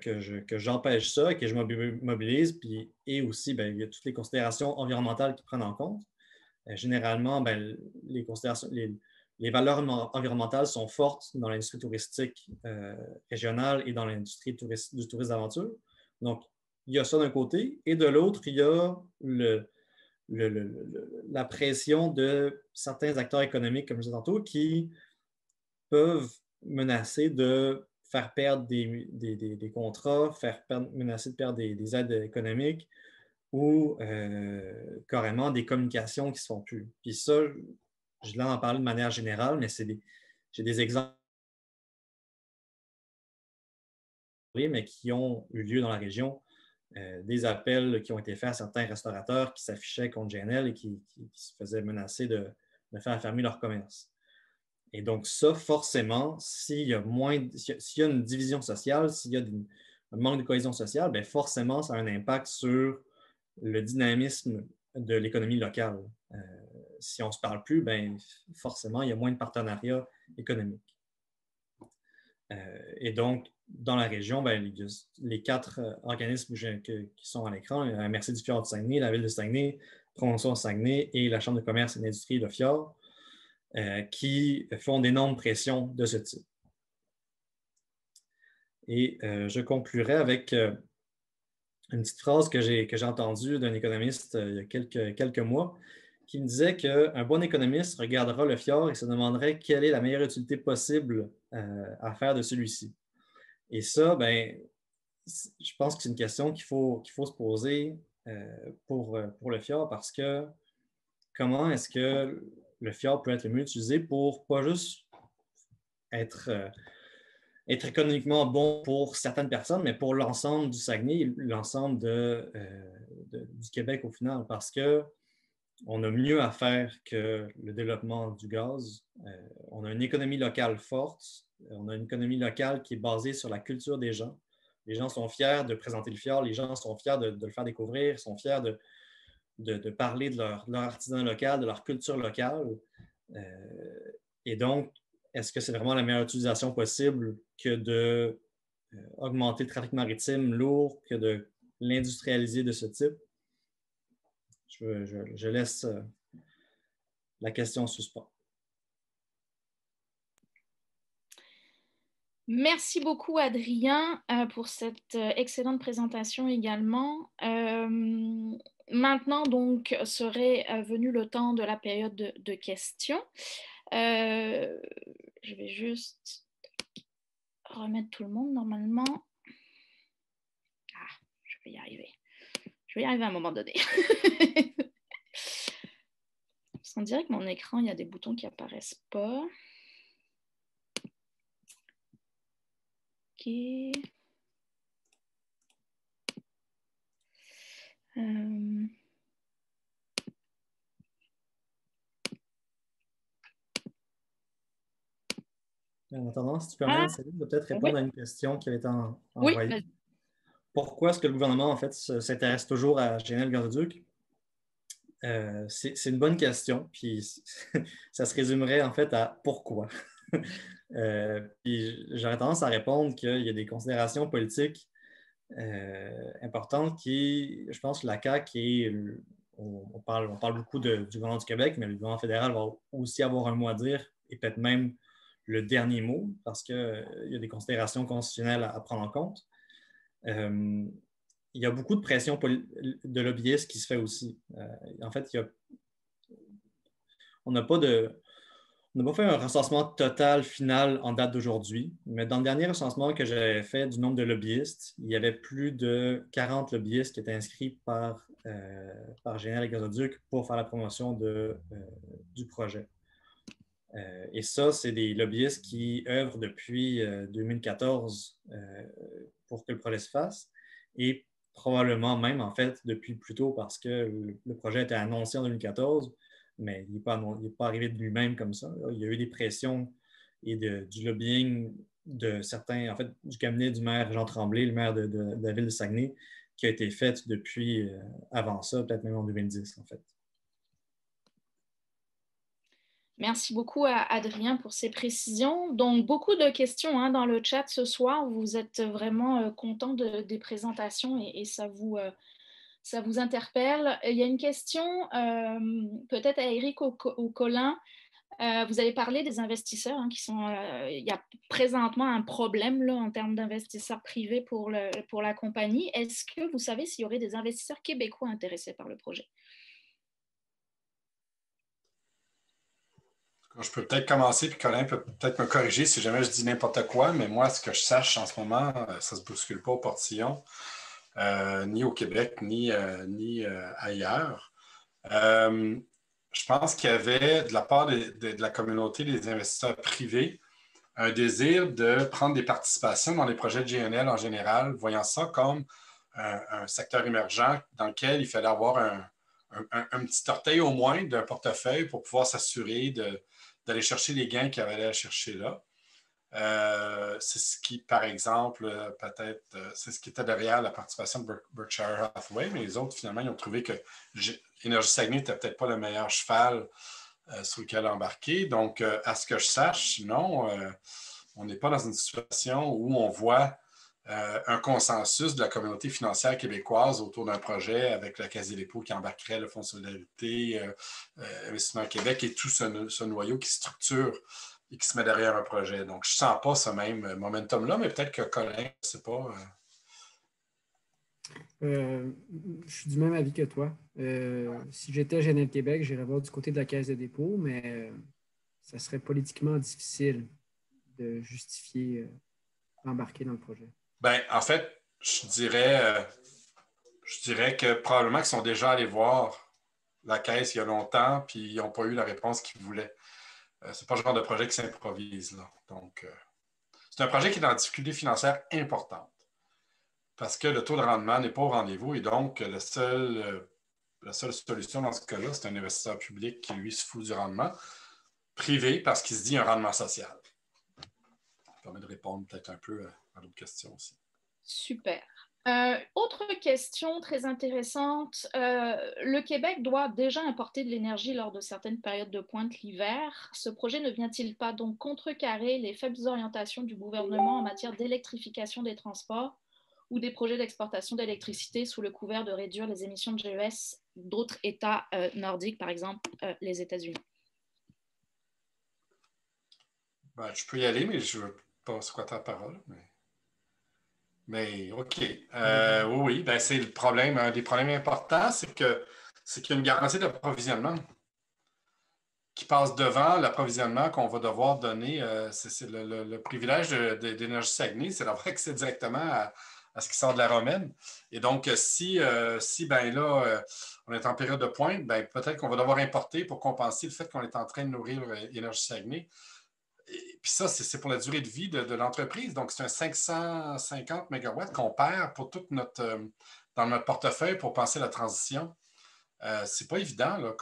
j'empêche ça et que je mobilise, et aussi, il y a toutes les considérations environnementales qui prennent en compte. Généralement, les valeurs environnementales sont fortes dans l'industrie touristique régionale et dans l'industrie du tourisme d'aventure. Donc, il y a ça d'un côté. Et de l'autre, il y a la pression de certains acteurs économiques, comme je disais tantôt, qui peuvent menacer de faire perdre des contrats, menacer de perdre des aides économiques ou carrément des communications qui ne se font plus. Puis ça, je vais en parler de manière générale, mais j'ai des exemples mais qui ont eu lieu dans la région, des appels qui ont été faits à certains restaurateurs qui s'affichaient contre GNL et qui se faisaient menacer de faire fermer leur commerce. Et donc ça, forcément, s'il y a une division sociale, s'il y a un manque de cohésion sociale, forcément, ça a un impact sur le dynamisme de l'économie locale. Si on ne se parle plus, ben, forcément, il y a moins de partenariats économiques. Et donc, dans la région, ben, les 4 organismes qui sont à l'écran, la Merci du Fjord de Saguenay, la Ville de Saguenay, Promotion de Saguenay et la Chambre de commerce et d'industrie Le Fjord, qui font d'énormes pressions de ce type. Et je conclurai avec une petite phrase que j'ai entendue d'un économiste il y a quelques mois, qui me disait qu'un bon économiste regardera le fjord et se demanderait quelle est la meilleure utilité possible à faire de celui-ci. Et ça, ben, je pense que c'est une question qu'il faut se poser pour le fjord, parce que comment est-ce que le fjord peut être le mieux utilisé pour pas juste être économiquement bon pour certaines personnes, mais pour l'ensemble du Saguenay, l'ensemble du Québec au final, parce qu'on a mieux à faire que le développement du gaz. On a une économie locale forte, on a une économie locale qui est basée sur la culture des gens. Les gens sont fiers de présenter le fjord, les gens sont fiers de le faire découvrir, sont fiers de parler de leur artisanat local, de leur culture locale. Et donc, est-ce que c'est vraiment la meilleure utilisation possible que d'augmenter le trafic maritime lourd, que de l'industrialiser de ce type? Je laisse la question en suspens. Merci beaucoup, Adrien, pour cette excellente présentation également. Maintenant, donc, serait venu le temps de la période de questions. Je vais juste remettre tout le monde normalement. Ah, je vais y arriver. Je vais y arriver à un moment donné. Parce qu'on dirait que mon écran, il y a des boutons qui n'apparaissent pas. Ok. En attendant, si tu permets, Céline, de peut-être répondre à une question qui avait été envoyée. Oui. Pourquoi est-ce que le gouvernement, en fait, s'intéresse toujours à GNL-Gazoduc? C'est une bonne question, puis ça se résumerait en fait à pourquoi. Puis j'aurais tendance à répondre qu'il y a des considérations politiques importantes qui, je pense que la CAQ on parle beaucoup du gouvernement du Québec, mais le gouvernement fédéral va aussi avoir un mot à dire, et peut-être même le dernier mot, parce qu'il y a des considérations constitutionnelles à prendre en compte. Il y a beaucoup de pression de lobbyistes qui se fait aussi. En fait, on n'a pas fait un recensement total final en date d'aujourd'hui, mais dans le dernier recensement que j'avais fait du nombre de lobbyistes, il y avait plus de 40 lobbyistes qui étaient inscrits par GNL-Gazoduc pour faire la promotion du projet. Et ça, c'est des lobbyistes qui œuvrent depuis 2014 pour que le projet se fasse, et probablement même, en fait, depuis plus tôt, parce que le projet a été annoncé en 2014, mais il n'est pas arrivé de lui-même comme ça. Il y a eu des pressions et du lobbying de certains, en fait, du cabinet du maire Jean Tremblay, le maire de la ville de Saguenay, qui a été fait depuis avant ça, peut-être même en 2010, en fait. Merci beaucoup à Adrien pour ces précisions. Donc, beaucoup de questions dans le chat ce soir. Vous êtes vraiment content des présentations et ça vous interpelle. Il y a une question peut-être à Éric ou Colin. Vous avez parlé des investisseurs qui sont... il y a présentement un problème là, en termes d'investisseurs privés pour la compagnie. Est-ce que vous savez s'il y aurait des investisseurs québécois intéressés par le projet? Je peux peut-être commencer, puis Colin peut peut-être me corriger si jamais je dis n'importe quoi, mais moi, ce que je sache en ce moment, ça ne se bouscule pas au portillon, ni au Québec, ni ailleurs. Je pense qu'il y avait, de la part de la communauté des investisseurs privés, un désir de prendre des participations dans les projets de GNL en général, voyant ça comme un secteur émergent dans lequel il fallait avoir un petit orteil au moins d'un portefeuille pour pouvoir s'assurer d'aller chercher les gains qu'il y avait à chercher là. C'est ce qui, par exemple, peut-être, c'est ce qui était derrière la participation de Berkshire Hathaway, mais les autres, finalement, ils ont trouvé que Énergie Saguenay n'était peut-être pas le meilleur cheval sur lequel embarquer. Donc, à ce que je sache, sinon, on n'est pas dans une situation où on voit un consensus de la communauté financière québécoise autour d'un projet avec la Caisse des dépôts qui embarquerait le Fonds de solidarité, Investissement Québec et tout ce noyau qui structure et qui se met derrière un projet. Donc, je ne sens pas ce même momentum-là, mais peut-être que Colin, je ne sais pas. Je suis du même avis que toi. Si j'étais GNL Québec, j'irais voir du côté de la Caisse de dépôt, mais ça serait politiquement difficile de justifier d'embarquer dans le projet. Ben, en fait, je dirais que probablement qu'ils sont déjà allés voir la Caisse il y a longtemps, puis ils n'ont pas eu la réponse qu'ils voulaient. C'est pas le genre de projet qui s'improvise, là. Donc, c'est un projet qui est dans une difficulté financière importante parce que le taux de rendement n'est pas au rendez-vous et donc la seule solution dans ce cas-là, c'est un investisseur public qui, lui, se fout du rendement privé parce qu'il se dit un rendement social. Ça permet de répondre peut-être un peu à d'autres questions aussi. Super. Autre question très intéressante. Le Québec doit déjà importer de l'énergie lors de certaines périodes de pointe l'hiver. Ce projet ne vient-il pas donc contrecarrer les faibles orientations du gouvernement en matière d'électrification des transports ou des projets d'exportation d'électricité sous le couvert de réduire les émissions de GES d'autres États nordiques, par exemple les États-Unis? Ben, je peux y aller, mais je ne veux pas squatter la parole. Mais OK. Oui, ben, c'est le problème. Un des problèmes importants, c'est qu'il y a une garantie d'approvisionnement qui passe devant l'approvisionnement qu'on va devoir donner. C'est le privilège d'Énergie Saguenay, c'est d'avoir accès directement à ce qui sort de la Romaine. Et donc, si ben là, on est en période de pointe, ben, peut-être qu'on va devoir importer pour compenser le fait qu'on est en train de nourrir Énergie Saguenay. Et puis ça, c'est pour la durée de vie de l'entreprise. Donc, c'est un 550 MW qu'on perd pour dans notre portefeuille pour penser la transition. C'est pas évident là,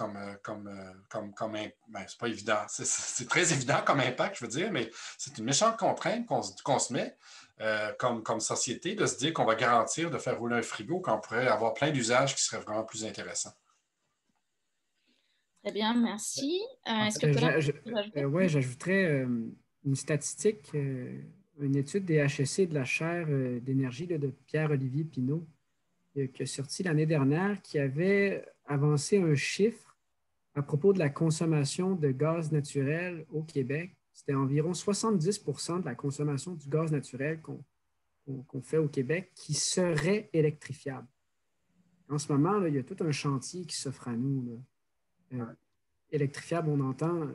c'est pas évident. C'est très évident comme impact, je veux dire, mais c'est une méchante contrainte qu'on se met comme société de se dire qu'on va garantir de faire rouler un frigo, qu'on pourrait avoir plein d'usages qui seraient vraiment plus intéressants. Très bien, merci. Est-ce que Oui, j'ajouterais une statistique, une étude des HEC de la chaire d'énergie de Pierre-Olivier Pinault qui est sorti l'année dernière, qui avait avancé un chiffre à propos de la consommation de gaz naturel au Québec. C'était environ 70 % de la consommation du gaz naturel qu'on fait au Québec qui serait électrifiable. En ce moment, là, il y a tout un chantier qui s'offre à nous. Électrifiable, on entend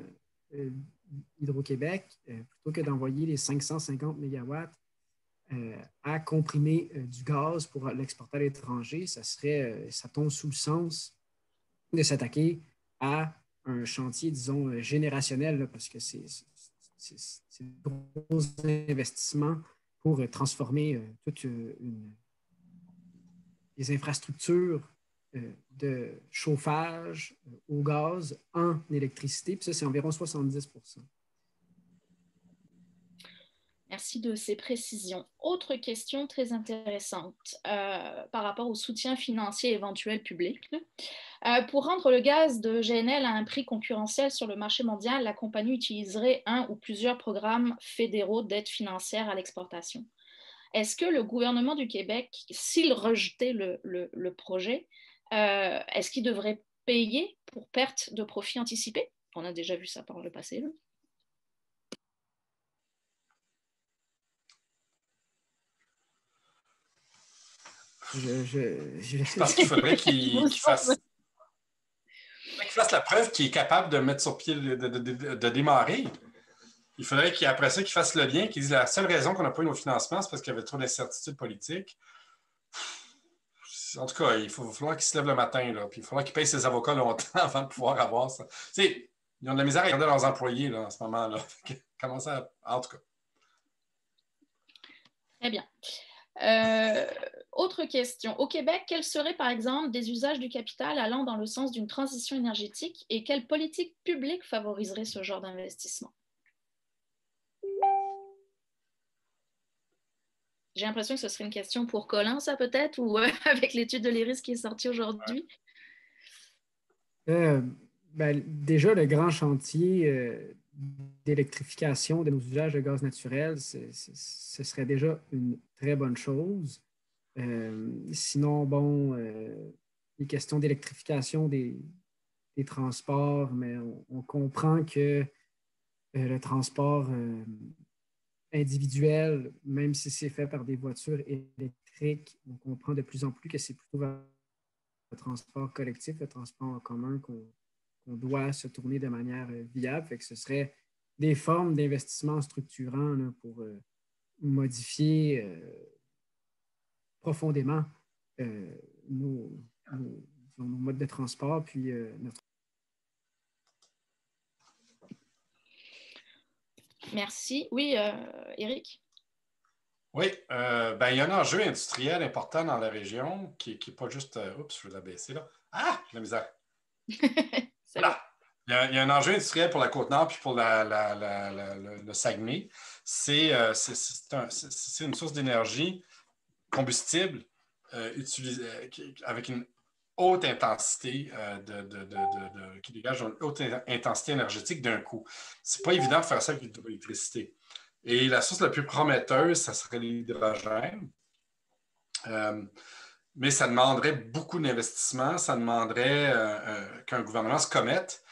Hydro-Québec, plutôt que d'envoyer les 550 MW à comprimer du gaz pour l'exporter à l'étranger, ça tombe sous le sens de s'attaquer à un chantier, disons, générationnel, là, parce que c'est de gros investissements pour transformer toutes les infrastructures de chauffage au gaz en électricité. Puis ça, c'est environ 70 %. Merci de ces précisions. Autre question très intéressante par rapport au soutien financier éventuel public. Pour rendre le gaz de GNL à un prix concurrentiel sur le marché mondial, la compagnie utiliserait un ou plusieurs programmes fédéraux d'aide financière à l'exportation. Est-ce que le gouvernement du Québec, s'il rejetait le projet, est-ce qu'il devrait payer pour perte de profit anticipée? On a déjà vu ça par le passé. Là. Je pense qu'il faudrait qu'il fasse la preuve qu'il est capable de mettre sur pied, de démarrer. Il faudrait qu'après ça, qu'il fasse le lien, qu'il dise la seule raison qu'on n'a pas eu nos financements, c'est parce qu'il y avait trop d'incertitudes politiques. En tout cas, il va falloir qu'il se lève le matin, là, puis il faudra qu'il paye ses avocats longtemps avant de pouvoir avoir ça. Ils ont de la misère à garder leurs employés là, en ce moment-là. Comment ça? En tout cas. Très bien. Autre question. Au Québec, quels seraient par exemple des usages du capital allant dans le sens d'une transition énergétique et quelle politique publique favoriserait ce genre d'investissement? J'ai l'impression que ce serait une question pour Colin, ça peut-être, ou avec l'étude de l'IRIS qui est sortie aujourd'hui. Déjà, le grand chantier d'électrification de nos usages de gaz naturel, ce serait déjà une très bonne chose. Sinon, bon, les questions d'électrification des transports, mais on comprend que le transport individuel, même si c'est fait par des voitures électriques, on comprend de plus en plus que c'est plutôt vers le transport collectif, le transport en commun qu'on doit se tourner de manière viable. Fait que ce serait des formes d'investissement structurants là, pour modifier profondément nos modes de transport, puis notre... Merci. Oui, Éric? Oui, il y a un enjeu industriel important dans la région qui n'est pas juste... oups, je vais la baisser là. Ah, j'ai la misère. Voilà. Il y a un enjeu industriel pour la Côte-Nord puis pour le Saguenay. C'est une source d'énergie combustible avec une haute intensité qui dégage une haute intensité énergétique d'un coup. C'est pas évident de faire ça avec l'hydroélectricité. Et la source la plus prometteuse, ça serait l'hydrogène. Mais ça demanderait beaucoup d'investissement, ça demanderait qu'un gouvernement se commette,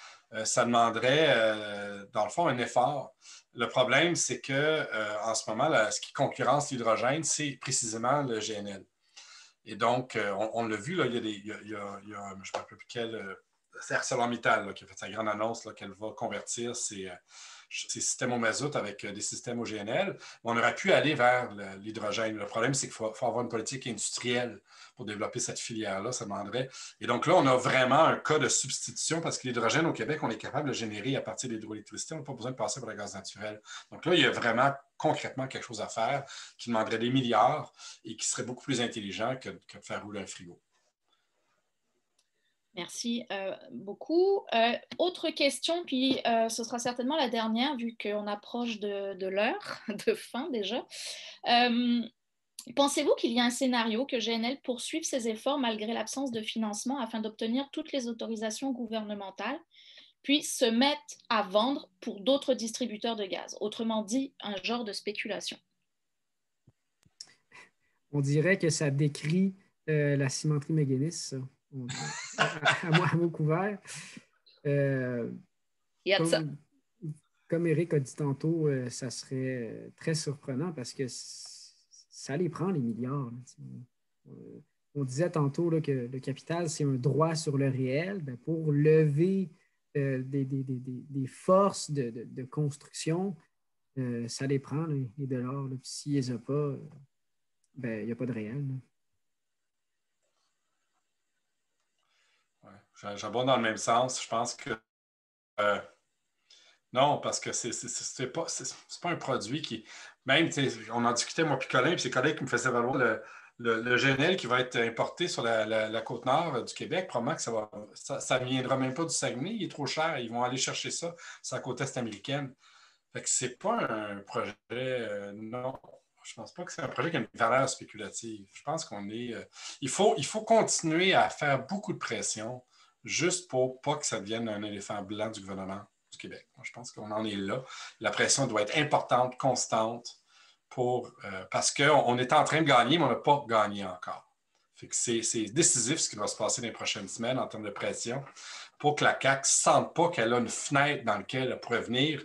ça demanderait, dans le fond, un effort. Le problème, c'est qu'en ce moment, ce qui concurrence l'hydrogène, c'est précisément le GNL. Et donc, on l'a vu, là, il y a, je ne me rappelle plus quel, c'est ArcelorMittal qui a fait sa grande annonce qu'elle va convertir ses systèmes au mazout avec des systèmes au GNL. On aurait pu aller vers l'hydrogène. Le problème, c'est qu'il faut avoir une politique industrielle pour développer cette filière-là, ça demanderait. Et donc là, on a vraiment un cas de substitution parce que l'hydrogène au Québec, on est capable de le générer à partir de l'hydroélectricité. On n'a pas besoin de passer par le gaz naturel. Donc là, il y a vraiment concrètement quelque chose à faire qui demanderait des milliards et qui serait beaucoup plus intelligent que de faire rouler un frigo. Merci beaucoup. Autre question, puis ce sera certainement la dernière vu qu'on approche de l'heure de fin déjà. Pensez-vous qu'il y a un scénario que GNL poursuive ses efforts malgré l'absence de financement afin d'obtenir toutes les autorisations gouvernementales, puis se mettre à vendre pour d'autres distributeurs de gaz? Autrement dit, un genre de spéculation. On dirait que ça décrit la cimenterie McGuinness, ça. À mot couvert. Comme Éric a dit tantôt, ça serait très surprenant parce que ça les prend, les milliards. On disait tantôt là, que le capital, c'est un droit sur le réel. Ben, pour lever des forces de construction, ça les prend, les dollars. Puis s'ils ne les ont pas, ben, il n'y a pas de réel. Ouais, j'abonde dans le même sens. Je pense que non, parce que c'est pas un produit qui. Même, on en discutait, moi puis Colin, puis c'est Colin qui me faisait valoir le GNL qui va être importé sur la côte nord du Québec. Probablement que ça ne viendra même pas du Saguenay, il est trop cher. Ils vont aller chercher ça sur la côte est américaine. Fait que c'est pas un projet. Non, je pense pas que c'est un projet qui a une valeur spéculative. Je pense qu'on est. Il faut continuer à faire beaucoup de pression juste pour pas que ça devienne un éléphant blanc du gouvernement du Québec. Moi, je pense qu'on en est là. La pression doit être importante, constante, parce qu'on est en train de gagner, mais on n'a pas gagné encore. Fait que c'est décisif ce qui va se passer dans les prochaines semaines en termes de pression pour que la CAQ ne sente pas qu'elle a une fenêtre dans laquelle elle pourrait venir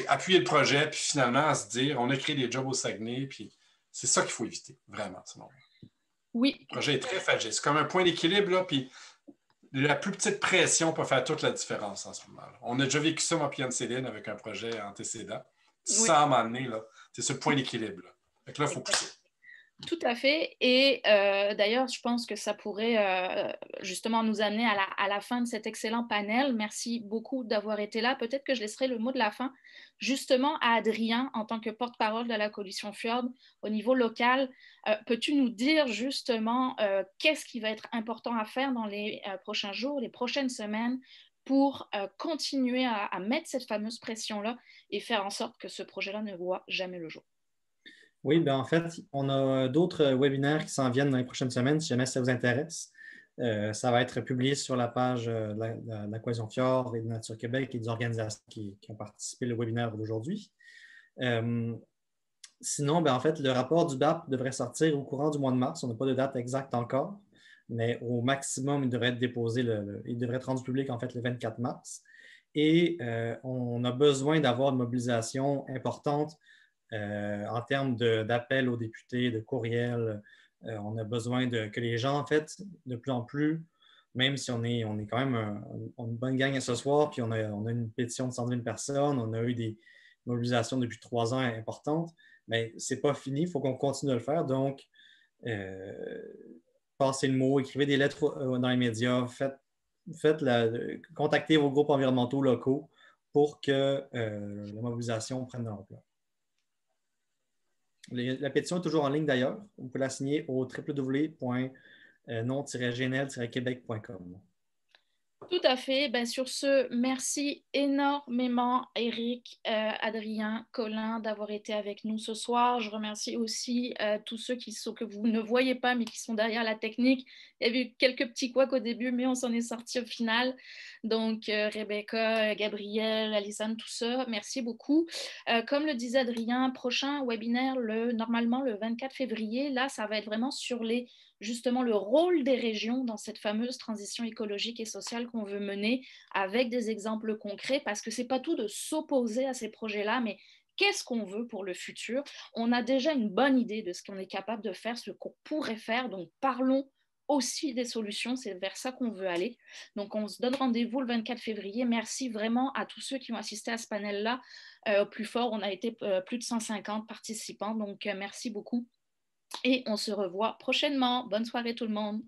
appuyer le projet, puis finalement se dire on a créé des jobs au Saguenay, puis c'est ça qu'il faut éviter, vraiment, selon moi. Oui. Le projet est très fragile. C'est comme un point d'équilibre, là, puis la plus petite pression peut faire toute la différence en ce moment. -là. On a déjà vécu ça, moi, puis Anne-Céline, avec un projet antécédent. Sans m'amener, là, c'est ce point d'équilibre. Là. Fait que là, il faut pousser. Tout à fait. Et d'ailleurs, je pense que ça pourrait justement nous amener à la fin de cet excellent panel. Merci beaucoup d'avoir été là. Peut-être que je laisserai le mot de la fin justement à Adrien en tant que porte-parole de la coalition Fjord au niveau local. Peux-tu nous dire justement qu'est-ce qui va être important à faire dans les prochains jours, les prochaines semaines pour continuer à mettre cette fameuse pression-là et faire en sorte que ce projet-là ne voit jamais le jour? Oui, ben en fait, on a d'autres webinaires qui s'en viennent dans les prochaines semaines, si jamais ça vous intéresse. Ça va être publié sur la page de la Cohésion Fjord et de Nature Québec et des organisations qui ont participé au webinaire d'aujourd'hui. Sinon, ben en fait, le rapport du BAP devrait sortir au courant du mois de mars. On n'a pas de date exacte encore, mais au maximum, il devrait être déposé, il devrait être rendu public en fait le 24 mars. Et on a besoin d'avoir une mobilisation importante en termes d'appels aux députés, de courriels. On a besoin que les gens, en fait, de plus en plus, même si on est quand même une bonne gang ce soir, puis on a une pétition de 100 000 personnes, on a eu des mobilisations depuis 3 ans importantes, mais ce n'est pas fini, il faut qu'on continue de le faire. Donc, passez le mot, écrivez des lettres dans les médias, contactez vos groupes environnementaux locaux pour que la mobilisation prenne de l'ampleur. La pétition est toujours en ligne d'ailleurs. Vous pouvez la signer au www.non-gnl-québec.com. Tout à fait. Ben, sur ce, merci énormément, Éric, Adrien, Colin, d'avoir été avec nous ce soir. Je remercie aussi tous ceux que vous ne voyez pas, mais qui sont derrière la technique. Il y a eu quelques petits couacs au début, mais on s'en est sorti au final. Donc, Rebecca, Gabriel, Alison, tout ça, merci beaucoup. Comme le disait Adrien, prochain webinaire, normalement le 24 février. Là, ça va être vraiment sur justement le rôle des régions dans cette fameuse transition écologique et sociale qu'on veut mener avec des exemples concrets, parce que ce n'est pas tout de s'opposer à ces projets-là, mais qu'est-ce qu'on veut pour le futur? On a déjà une bonne idée de ce qu'on est capable de faire, ce qu'on pourrait faire, donc parlons aussi des solutions, c'est vers ça qu'on veut aller. Donc on se donne rendez-vous le 24 février. Merci vraiment à tous ceux qui ont assisté à ce panel-là. Au plus fort, on a été plus de 150 participants, donc merci beaucoup. Et on se revoit prochainement. Bonne soirée tout le monde.